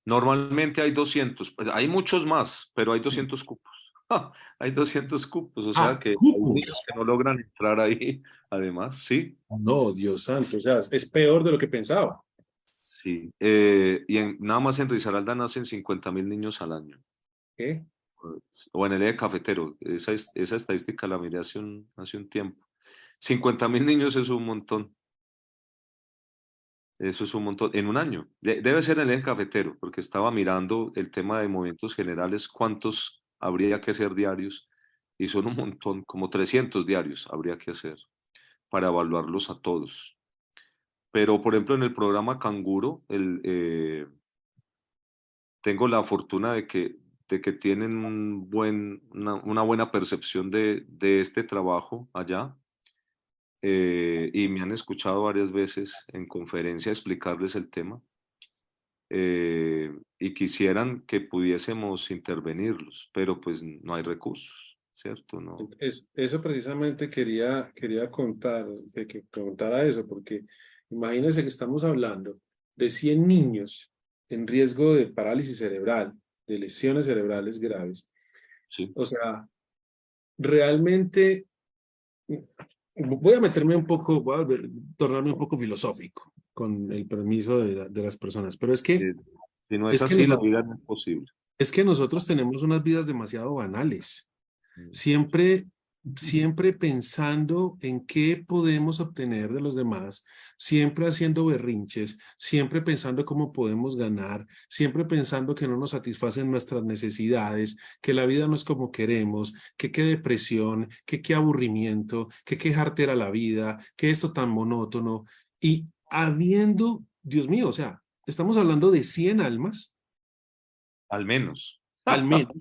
normalmente hay 200, pues, hay muchos más, pero hay Sí. 200 cupos. Hay 200 cupos, o sea Ah, que hay niños cupos. que no logran entrar ahí, además, sí. No, Dios santo, o sea, es peor de lo que pensaba. Sí, nada más en Risaralda nacen 50.000 niños al año. ¿Qué? O en el eje cafetero. Esa estadística la miré hace un tiempo. 50.000 niños es un montón. Eso es un montón. En un año. Debe ser en el eje cafetero, porque estaba mirando el tema de movimientos generales, cuántos habría que hacer diarios. Y son un montón, como 300 diarios habría que hacer para evaluarlos a todos. Pero, por ejemplo, en el programa Canguro, tengo la fortuna de que tienen una buena percepción de este trabajo allá, y me han escuchado varias veces en conferencia explicarles el tema, y quisieran que pudiésemos intervenirlos, pero pues no hay recursos, ¿cierto? No. Eso precisamente quería contar, que preguntara eso, porque imagínense que estamos hablando de 100 niños en riesgo de parálisis cerebral, de lesiones cerebrales graves. Sí, O sea, realmente voy a meterme un poco, tornarme un poco filosófico con el permiso de las personas, pero eh, si no es es que así, la nosotros, vida no es posible. es que nosotros tenemos unas vidas demasiado banales. Mm. Siempre, siempre pensando en qué podemos obtener de los demás, siempre haciendo berrinches, siempre pensando cómo podemos ganar, siempre pensando que no nos satisfacen nuestras necesidades, que la vida no es como queremos, que qué depresión, que qué aburrimiento, que qué jartera la vida, que esto tan monótono. Y habiendo, Dios mío, o sea, estamos hablando de 100 almas, Al menos. al menos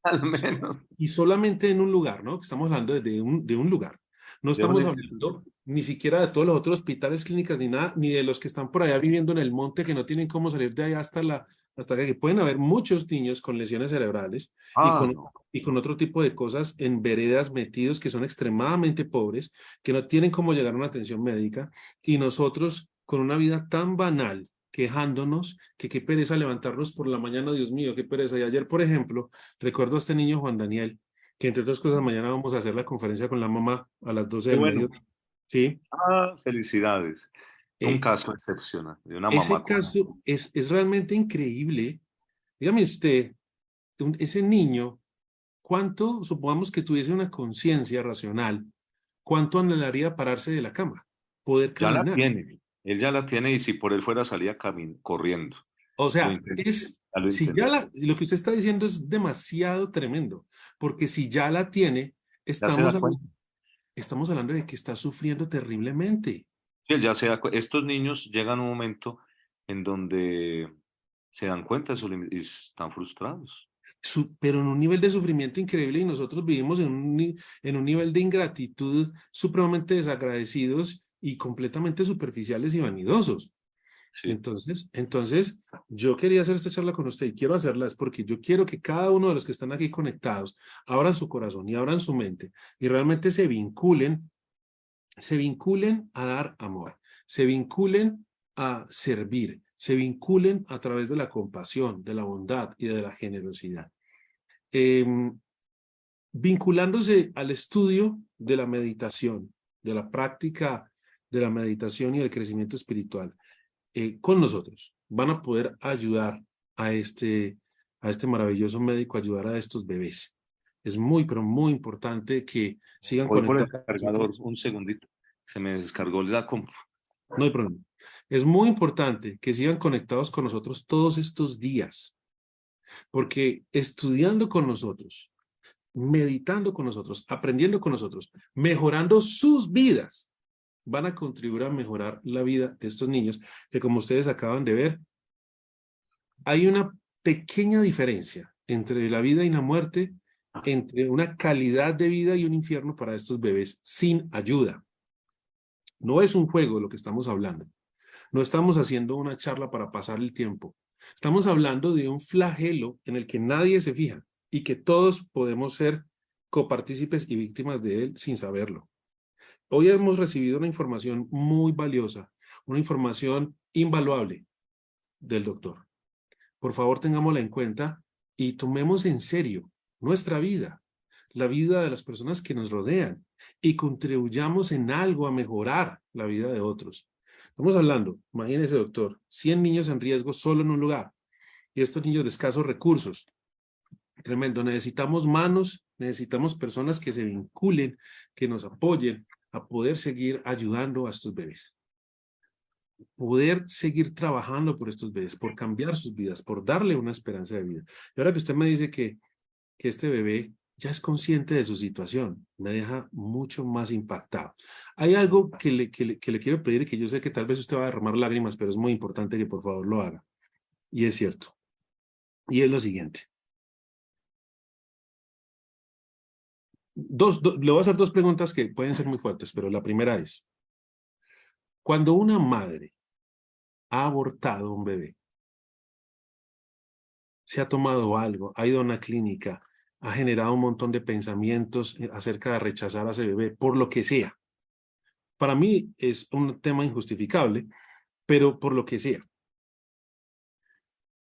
Al menos. y solamente en un lugar, ¿no? Estamos hablando de un lugar. No De una estamos institución. hablando ni siquiera de todos los otros hospitales, clínicas, ni nada, ni de los que están por allá viviendo en el monte, que no tienen cómo salir de allá hasta que pueden haber muchos niños con lesiones cerebrales Ah, no. y con otro tipo de cosas en veredas metidos que son extremadamente pobres, que no tienen cómo llegar a una atención médica, y nosotros con una vida tan banal, quejándonos, que qué pereza levantarnos por la mañana, Dios mío, qué pereza. Y ayer, por ejemplo, recuerdo a este niño Juan Daniel, que entre otras cosas mañana vamos a hacer la conferencia con la mamá a las 12 Qué del bueno. mediodía. Sí, Ah, felicidades. Un eh, caso excepcional de una ese mamá con... caso es realmente increíble. Dígame usted, ese niño, ¿cuánto, supongamos que tuviese una conciencia racional, cuánto anhelaría pararse de la cama, poder Ya la caminar? tiene. Él ya la tiene y si por él fuera salía corriendo. O Lo sea, intentó. Ya lo si ya intentó. lo que usted está diciendo es demasiado tremendo, porque si ya la tiene, Ya se estamos, da cuenta. estamos hablando de que está sufriendo terriblemente. Sí, él ya se da Estos niños llegan a un momento en donde se dan cuenta de y están frustrados. Pero en un nivel de sufrimiento increíble y nosotros vivimos en un nivel de ingratitud supremamente desagradecidos y completamente superficiales y vanidosos. Sí. Entonces, yo quería hacer esta charla con usted y quiero hacerla es porque yo quiero que cada uno de los que están aquí conectados abran su corazón y abran su mente y realmente se vinculen a dar amor, se vinculen a servir, se vinculen a través de la compasión, de la bondad y de la generosidad. Eh, vinculándose al estudio de la meditación, de la práctica de la meditación y del crecimiento espiritual, con nosotros. Van a poder ayudar a este maravilloso médico, ayudar a estos bebés. Es muy, pero muy importante que sigan Voy por el conectados con cargador, nosotros. un segundito. Se me descargó la compu. No hay problema. Es muy importante que sigan conectados con nosotros todos estos días, porque estudiando con nosotros, meditando con nosotros, aprendiendo con nosotros, mejorando sus vidas, van a contribuir a mejorar la vida de estos niños, que como ustedes acaban de ver, hay una pequeña diferencia entre la vida y la muerte, entre una calidad de vida y un infierno para estos bebés sin ayuda. No es un juego lo que estamos hablando. No estamos haciendo una charla para pasar el tiempo. Estamos hablando de un flagelo en el que nadie se fija y que todos podemos ser copartícipes y víctimas de él sin saberlo. Hoy hemos recibido una información muy valiosa, una información invaluable del doctor. Por favor, tengámosla en cuenta y tomemos en serio nuestra vida, la vida de las personas que nos rodean y contribuyamos en algo a mejorar la vida de otros. Estamos hablando, imagínese, doctor, 100 niños en riesgo solo en un lugar y estos niños de escasos recursos. Tremendo. Necesitamos manos, necesitamos personas que se vinculen, que nos apoyen a poder seguir ayudando a estos bebés. Poder seguir trabajando por estos bebés, por cambiar sus vidas, por darle una esperanza de vida. Y ahora que usted me dice que este bebé ya es consciente de su situación, me deja mucho más impactado. Hay algo que le quiero pedir, que yo sé que tal vez usted va a derramar lágrimas, pero es muy importante que por favor lo haga. Y es cierto. Y es lo siguiente. Le voy a hacer dos preguntas que pueden ser muy fuertes, pero la primera es, cuando una madre ha abortado un bebé, se ha tomado algo, ha ido a una clínica, ha generado un montón de pensamientos acerca de rechazar a ese bebé, por lo que sea. Para mí es un tema injustificable, pero por lo que sea.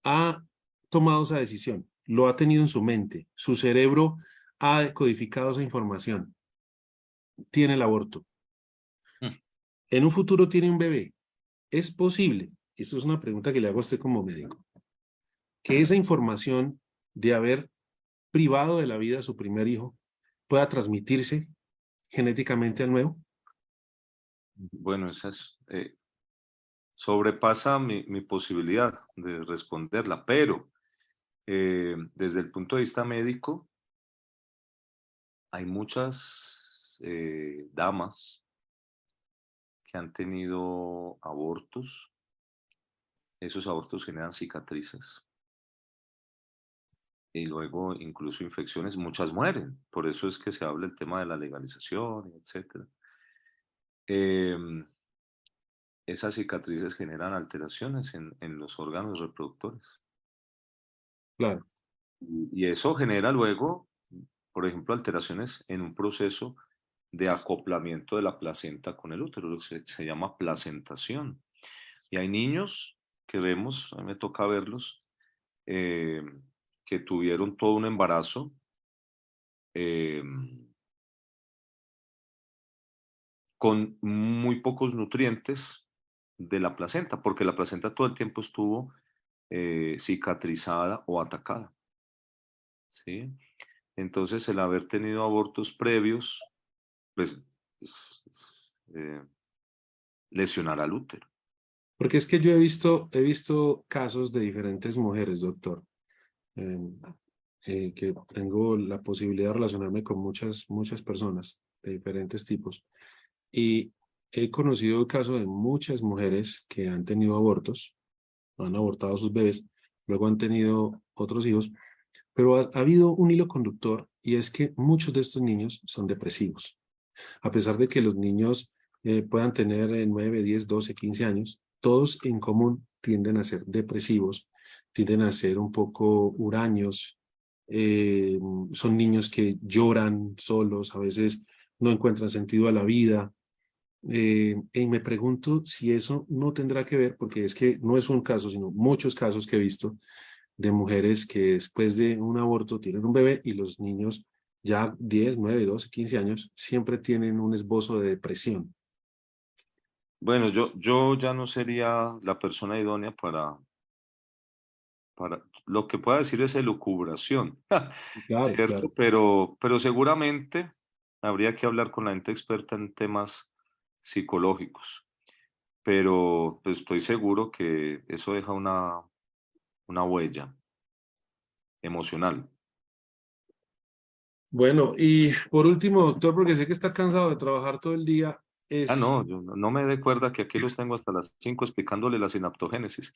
Ha tomado esa decisión, lo ha tenido en su mente, su cerebro ha decodificado esa información, tiene el aborto. En un futuro tiene un bebé. Es posible, esto es una pregunta que le hago a usted como médico, que esa información de haber privado de la vida a su primer hijo pueda transmitirse genéticamente al nuevo. Bueno, esa es, sobrepasa mi posibilidad de responderla, pero desde el punto de vista médico, hay muchas damas que han tenido abortos. Esos abortos generan cicatrices y luego incluso infecciones. Muchas mueren. Por eso es que se habla el tema de la legalización, etcétera. Esas cicatrices generan alteraciones en los órganos reproductores. Claro, Y eso genera luego, por ejemplo, alteraciones en un proceso de acoplamiento de la placenta con el útero, lo que se llama placentación. Y hay niños que vemos, a mí me toca verlos, eh, que tuvieron todo un embarazo eh, con muy pocos nutrientes de la placenta, porque la placenta todo el tiempo estuvo cicatrizada o atacada, ¿sí? Entonces, el haber tenido abortos previos, pues, lesionar al útero. porque es que yo he visto casos de diferentes mujeres, doctor, eh, que tengo la posibilidad de relacionarme con muchas personas de diferentes tipos. Y he conocido el caso de muchas mujeres que han tenido abortos, han abortado a sus bebés, luego han tenido otros hijos, pero ha habido un hilo conductor y es que muchos de estos niños son depresivos. A pesar de que los niños puedan tener 9, 10, 12, 15 años, todos en común tienden a ser depresivos, tienden a ser un poco huraños, eh, son niños que lloran solos, a veces no encuentran sentido a la vida. Y me pregunto si eso no tendrá que ver, porque es que no es un caso, sino muchos casos que he visto de mujeres que después de un aborto tienen un bebé y los niños ya 10, 9, 12, 15 años, siempre tienen un esbozo de depresión. Bueno, yo ya no sería la persona idónea lo que pueda decir es elucubración, Claro, ¿cierto? claro. Pero seguramente habría que hablar con la gente experta en temas psicológicos, pero pues, estoy seguro que eso deja una huella emocional. Bueno, y por último, doctor, porque sé que está cansado de trabajar todo el día, Ah, es no, no me dé cuerda que aquí los tengo hasta las 5 explicándole la sinaptogénesis.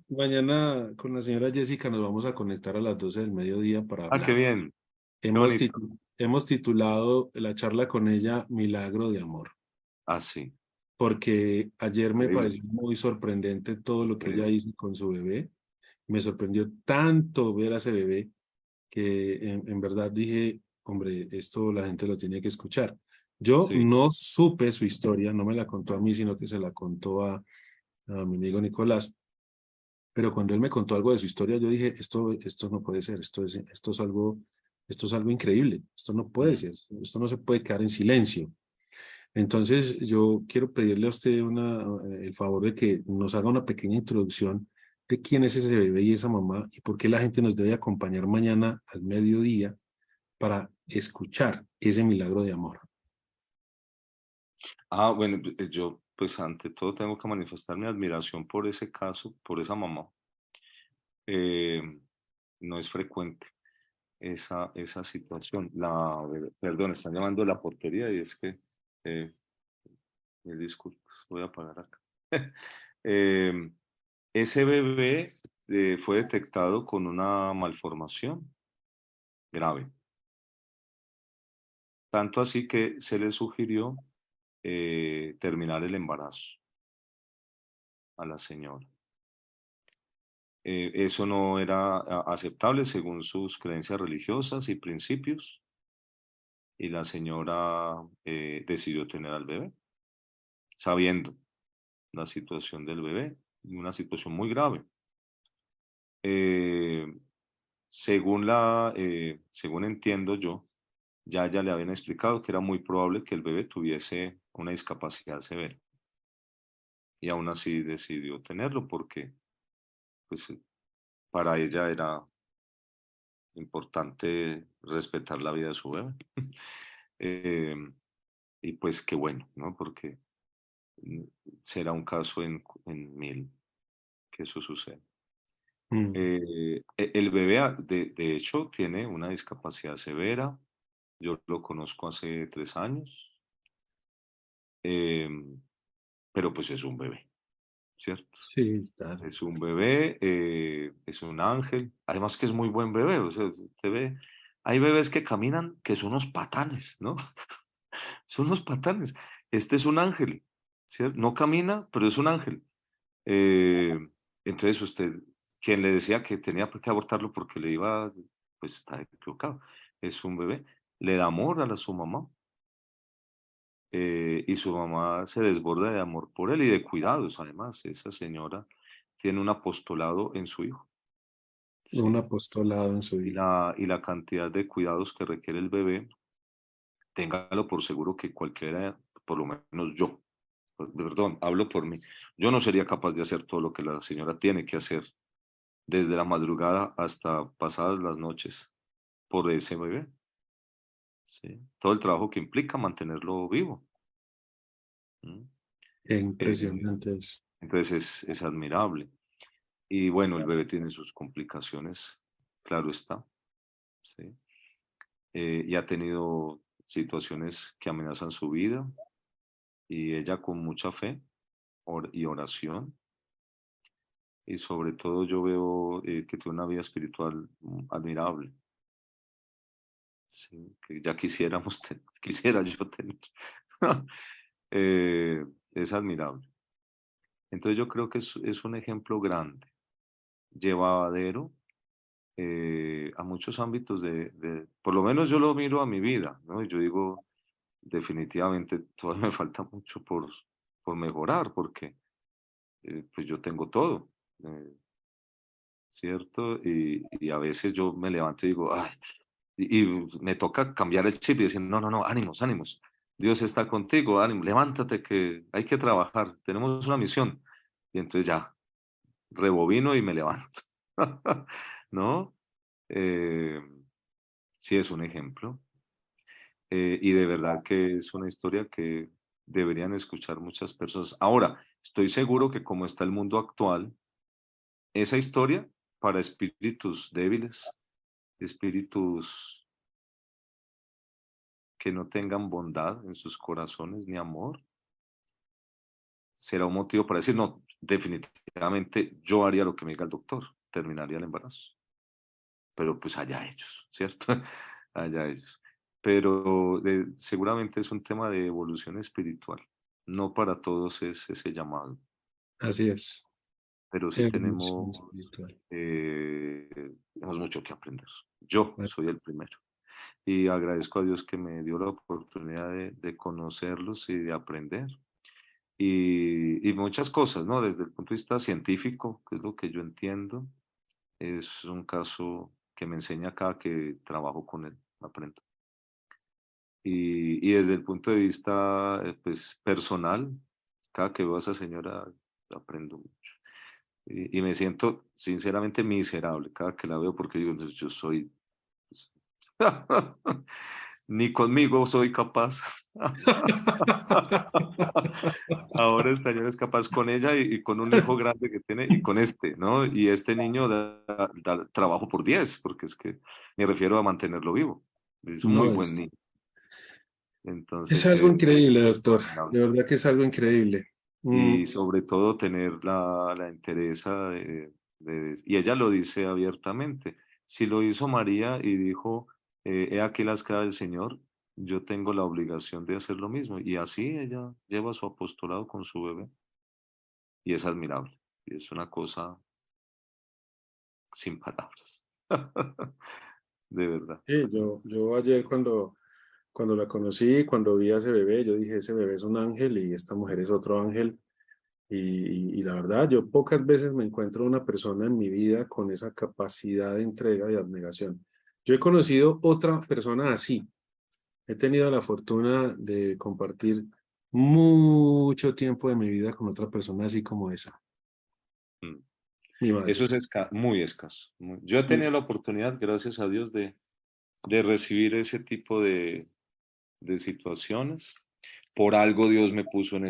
mañana con la señora Jessica nos vamos a conectar a las 12 del mediodía para Ah, qué hablar. bien, qué bonito. Hemos titulado la charla con ella Milagro de Amor, Ah, sí, porque ayer me pareció increíble, muy sorprendente todo lo que ella increíble. hizo con su bebé. Me sorprendió tanto ver a ese bebé que en verdad dije, hombre, esto la gente lo tiene que escuchar. Yo Sí, no supe su historia, no me la contó a mí, sino que se la contó a mi amigo Nicolás. Pero cuando él me contó algo de su historia, yo dije, esto no puede ser, esto es algo increíble, esto no puede mm, ser, esto no se puede quedar en silencio. Entonces, yo quiero pedirle a usted el favor de que nos haga una pequeña introducción de quién es ese bebé y esa mamá y por qué la gente nos debe acompañar mañana al mediodía para escuchar ese milagro de amor. Ah, bueno, yo pues ante todo tengo que manifestar mi admiración por ese caso, por esa mamá. Eh, no es frecuente esa situación. Perdón, están llamando a la portería y es que, eh, mil disculpas, voy a pagar acá. Eh, ese bebé fue detectado con una malformación grave, tanto así que se le sugirió terminar el embarazo a la señora. Eso no era aceptable según sus creencias religiosas y principios, y la señora decidió tener al bebé, sabiendo la situación del bebé, una situación muy grave. Eh, según entiendo yo, ya le habían explicado que era muy probable que el bebé tuviese una discapacidad severa, y aún así decidió tenerlo porque pues, para ella era importante respetar la vida de su bebé. Eh, y pues qué bueno, ¿no? Porque mm, será un caso en mil que eso suceda. Mm. El bebé, de hecho, tiene una discapacidad severa. Yo lo conozco hace 3 años, eh, pero pues es un bebé, ¿cierto? Sí, claro. Es un bebé, es un ángel. Además que es muy buen bebé. O sea, usted ve, hay bebés que caminan que son unos patanes, ¿no? Son unos patanes. Este es un ángel, ¿cierto? No camina, pero es un ángel. Eh, entonces usted, quien le decía que tenía que abortarlo porque le iba, pues está equivocado. Es un bebé. Le da amor su mamá, y su mamá se desborda de amor por él y de cuidados. Además, esa señora tiene un apostolado en su hijo, Un ¿sí? apostolado en su Y vida. la cantidad de cuidados que requiere el bebé, téngalo por seguro que cualquiera, por lo menos yo, perdón, hablo por mí, yo no sería capaz de hacer todo lo que la señora tiene que hacer desde la madrugada hasta pasadas las noches por ese bebé, ¿sí? Todo el trabajo que implica mantenerlo vivo. ¿M? Qué Eh, impresionante es. entonces es admirable. Y bueno, el bebé tiene sus complicaciones, claro está, ¿sí? Y ha tenido situaciones que amenazan su vida, y ella con mucha fe y oración, y sobre todo yo veo que tiene una vida espiritual admirable, ¿sí? Que ya quisiéramos, quisiera yo tener. Es admirable. Entonces yo creo que es un ejemplo grande, llevadero, a muchos ámbitos por lo menos yo lo miro a mi vida, ¿no? Y yo digo, definitivamente todavía me falta mucho por mejorar, porque pues yo tengo todo. Eh, ¿cierto? Y a veces yo me levanto y digo, ay, y me toca cambiar el chip y decir, no, no, no, ánimos, ánimos. Dios está contigo, ánimo, levántate que hay que trabajar, tenemos una misión. Y entonces ya, rebobino y me levanto. ¿No? Eh, sí, es un ejemplo. Y de verdad que es una historia que deberían escuchar muchas personas. Ahora, estoy seguro que como está el mundo actual, esa historia para espíritus débiles, espíritus que no tengan bondad en sus corazones ni amor, será un motivo para decir, no, definitivamente yo haría lo que me diga el doctor, terminaría el embarazo. Pero pues allá ellos, ¿cierto? Allá ellos. Pero seguramente es un tema de evolución espiritual. No para todos es ese llamado, Así es. pero sí Evolución espiritual. tenemos mucho que aprender. Yo Bueno, soy el primero. Y agradezco a Dios que me dio la oportunidad de conocerlos y de aprender. Y muchas cosas, ¿no? Desde el punto de vista científico, que es lo que yo entiendo, es un caso que me enseña cada que trabajo con él, aprendo. Y desde el punto de vista pues, personal, cada que veo a esa señora aprendo mucho. Y me siento sinceramente miserable cada que la veo porque digo, yo soy, pues, ni conmigo soy capaz. Ahora esta señora es capaz con ella y con un hijo grande que tiene y con este, ¿no? Y este niño da trabajo por 10 porque es que me refiero a mantenerlo vivo. Es un muy No, buen niño. es Entonces, algo increíble, doctor. admirable. De verdad que es algo increíble. Y sobre todo tener la entereza y ella lo dice abiertamente. Si lo hizo María y dijo, he aquí la esclava del Señor, yo tengo la obligación de hacer lo mismo. Y así ella lleva su apostolado con su bebé y es admirable. Y es una cosa sin palabras. De verdad. Sí, yo ayer cuando la conocí, cuando vi a ese bebé, yo dije, ese bebé es un ángel y esta mujer es otro ángel. Y la verdad, yo pocas veces me encuentro una persona en mi vida con esa capacidad de entrega y abnegación. Yo he conocido otra persona así. He tenido la fortuna de compartir mucho tiempo de mi vida con otra persona así como esa, Mm. mi Eso madre. es muy escaso. Yo he tenido la oportunidad, gracias a Dios, de recibir ese tipo de situaciones. Por algo Dios me puso en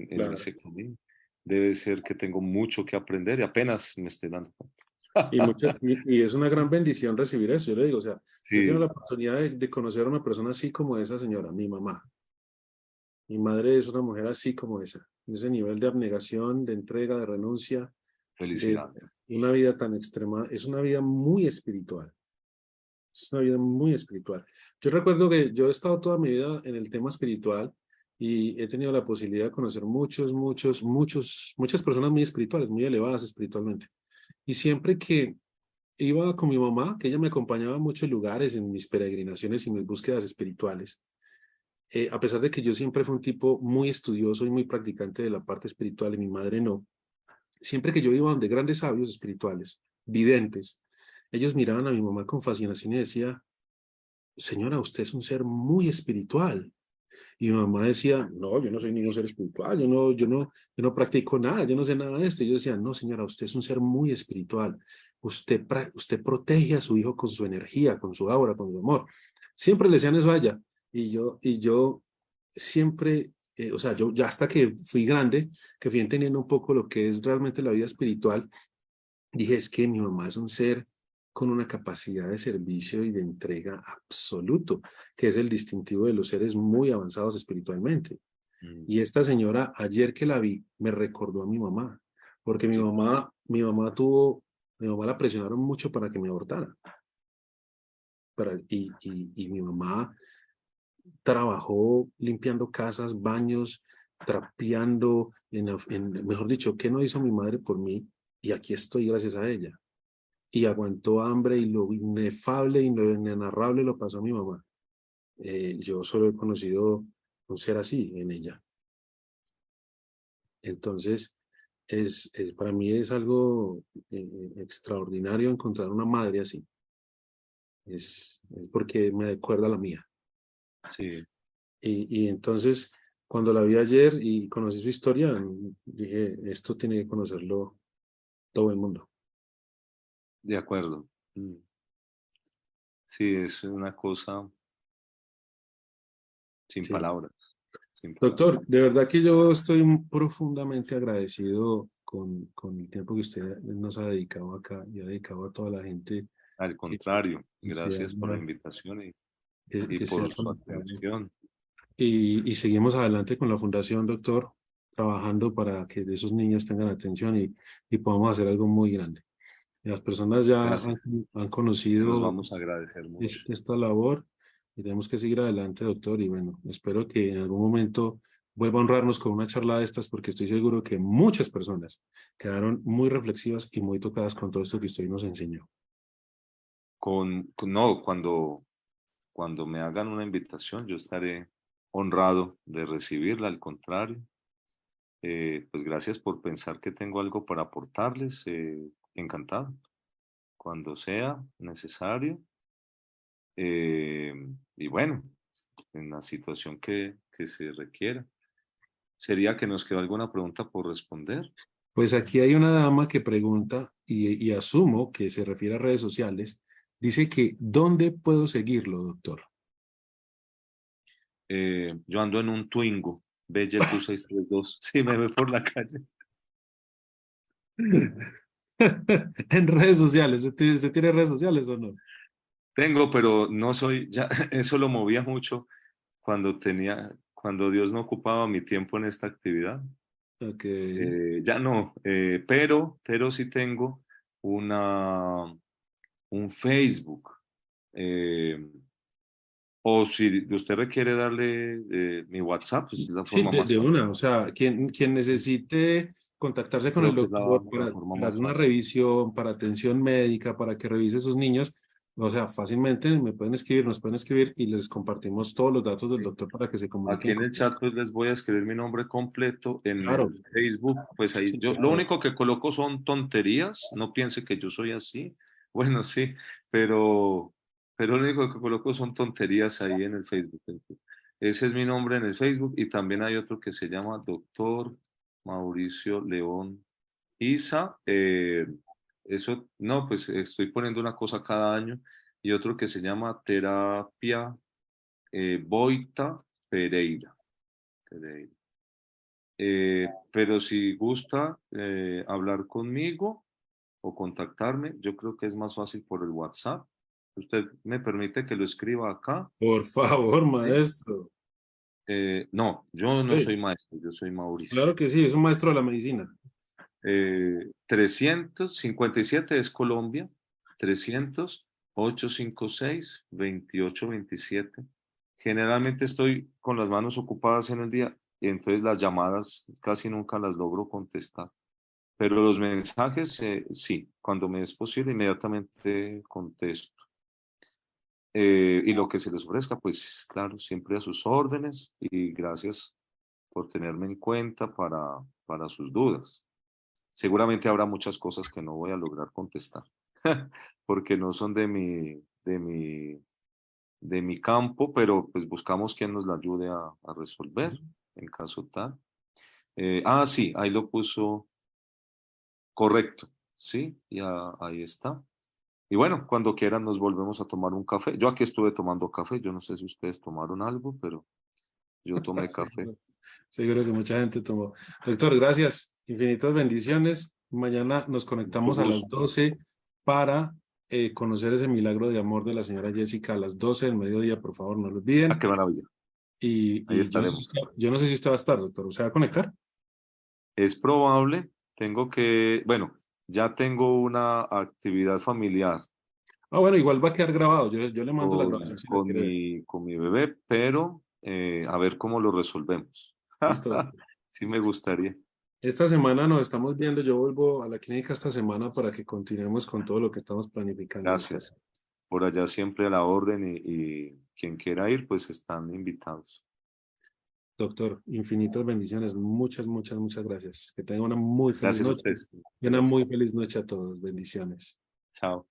Claro. ese camino. Debe ser que tengo mucho que aprender y apenas me estoy dando cuenta. Y es una gran bendición recibir eso. Yo le digo, o sea, yo tengo la Sí, oportunidad de conocer a una persona así como esa señora, mi mamá. Mi madre es una mujer así como esa. Ese nivel de abnegación, de entrega, de renuncia, de felicidades. una vida tan extrema. Es una vida muy espiritual. Es una vida muy espiritual. Yo recuerdo que yo he estado toda mi vida en el tema espiritual y he tenido la posibilidad de conocer muchas personas muy espirituales, muy elevadas espiritualmente. Y siempre que iba con mi mamá, que ella me acompañaba a muchos lugares en mis peregrinaciones y mis búsquedas espirituales, a pesar de que yo siempre fui un tipo muy estudioso y muy practicante de la parte espiritual y mi madre no, siempre que yo iba donde grandes sabios espirituales, videntes, ellos miraban a mi mamá con fascinación y decía, señora, usted es un ser muy espiritual. Y mi mamá decía, no, yo no soy ningún ser espiritual, yo no practico nada, yo no sé nada de esto. Y yo decía, no, señora, usted es un ser muy espiritual. Usted protege a su hijo con su energía, con su aura, con su amor. Siempre le decían eso a ella. Y yo siempre, o sea, yo ya hasta que fui grande, que fui entendiendo un poco lo que es realmente la vida espiritual, dije, es que mi mamá es un ser con una capacidad de servicio y de entrega absoluto, que es el distintivo de los seres muy avanzados espiritualmente. Mm, Y esta señora, ayer que la vi, me recordó a mi mamá, porque sí, mi mamá la presionaron mucho para que me abortara. Y mi mamá trabajó limpiando casas, baños, trapeando, mejor dicho, ¿qué no hizo mi madre por mí? Y aquí estoy gracias a ella. Y aguantó hambre y lo inefable y lo inenarrable lo pasó a mi mamá. Yo solo he conocido un ser así en ella. Entonces, para mí es algo extraordinario encontrar una madre así. Es porque me acuerda a la mía. Sí, Y entonces, cuando la vi ayer y conocí su historia, dije, esto tiene que conocerlo todo el mundo. de acuerdo. Mm. Sí, es una cosa sin Sí. palabras, sin palabras. Doctor, de verdad que yo estoy profundamente agradecido con el tiempo que usted nos ha dedicado acá y ha dedicado a toda la gente Al que, contrario, que se gracias por la ha, invitación y que se ha por su conectado. atención. Y seguimos adelante con la fundación, doctor, trabajando para que esos niños tengan atención y podamos hacer algo muy grande. Las personas ya Gracias. han Se los conocido vamos a agradecer mucho. esta labor y tenemos que seguir adelante, doctor. Y bueno, espero que en algún momento vuelva a honrarnos con una charla de estas, porque estoy seguro que muchas personas quedaron muy reflexivas y muy tocadas con todo esto que usted nos enseñó. No, cuando me hagan una invitación, yo estaré honrado de recibirla. Al contrario, pues gracias por pensar que tengo algo para aportarles. Encantado, cuando sea necesario. eh, y bueno, en la situación que se requiera. ¿Sería que nos quedó alguna pregunta por responder? Pues aquí hay una dama que pregunta, y asumo que se refiere a redes sociales, dice que ¿dónde puedo seguirlo, doctor? Yo ando en un Twingo, Bellel 2632. Sí, me ve por la calle. En redes sociales, ¿usted tiene redes sociales o no? Tengo, pero no soy, ya, eso lo movía mucho cuando Dios no ocupaba mi tiempo en esta actividad. Ok. Ya no, pero sí tengo una, un Facebook. Eh, o si usted requiere darle mi WhatsApp, pues es la Sí, forma más de fácil. una, o sea, quien necesite contactarse con el Creo que es doctor la forma para más una fácil. revisión, para atención médica, para que revise a sus niños, o sea, fácilmente me pueden escribir, nos pueden escribir y les compartimos todos los datos del doctor para que se Aquí comuniquen en con el él. chat pues les voy a escribir mi nombre completo en Claro, el Facebook, pues ahí sí, yo por lo favor. único que coloco son tonterías, no piense que yo soy así. Bueno, sí, pero pero lo único que coloco son tonterías ahí en el Facebook. Ese es mi nombre en el Facebook y también hay otro que se llama Doctor Mauricio León Isa. Eso no, pues estoy poniendo una cosa cada año y otro que se llama Terapia Boita Pereira. Pereira. Pero si gusta hablar conmigo o contactarme, yo creo que es más fácil por el WhatsApp. ¿Usted me permite que lo escriba acá? Por favor, ¿Sí? maestro. No, yo no soy Sí, maestro, yo soy Mauricio. claro que sí, es un maestro de la medicina. 357 es Colombia, 300-856-2827. Generalmente estoy con las manos ocupadas en el día y entonces las llamadas casi nunca las logro contestar. Pero los mensajes, sí, cuando me es posible, inmediatamente contesto. Y lo que se les ofrezca, pues claro, siempre a sus órdenes y gracias por tenerme en cuenta para sus dudas. Seguramente habrá muchas cosas que no voy a lograr contestar, porque no son de mi campo, pero pues buscamos quien nos la ayude a resolver en caso tal. Sí, ahí lo puso correcto, sí, ya ahí está. Y bueno, cuando quieran nos volvemos a tomar un café. Yo aquí estuve tomando café, yo no sé si ustedes tomaron algo, pero yo tomé café. Seguro, seguro que mucha gente tomó. Doctor, gracias. Infinitas bendiciones. Mañana nos Mucho conectamos a las gusto. 12 para conocer ese milagro de amor de la señora Jessica a las 12 del mediodía. Por favor, no lo Ah, olviden. qué maravilla. Ahí Y estaremos. yo no sé si usted va a estar, doctor. ¿Se va a conectar? Es probable, bueno, ya tengo una actividad familiar Ah, bueno, igual va a quedar grabado. Yo le mando la grabación si la quiere ver. con mi bebé, pero a ver cómo lo resolvemos. Listo, doctor. Sí me gustaría. Esta semana nos estamos viendo. Yo vuelvo a la clínica esta semana para que continuemos con todo lo que estamos planificando, doctor. Gracias. Por allá siempre a la orden y quien quiera ir, pues están invitados. Doctor, infinitas bendiciones. Muchas, muchas, muchas gracias. Que tenga una muy feliz Gracias a noche ustedes. y una muy feliz noche a todos. Bendiciones. Chao.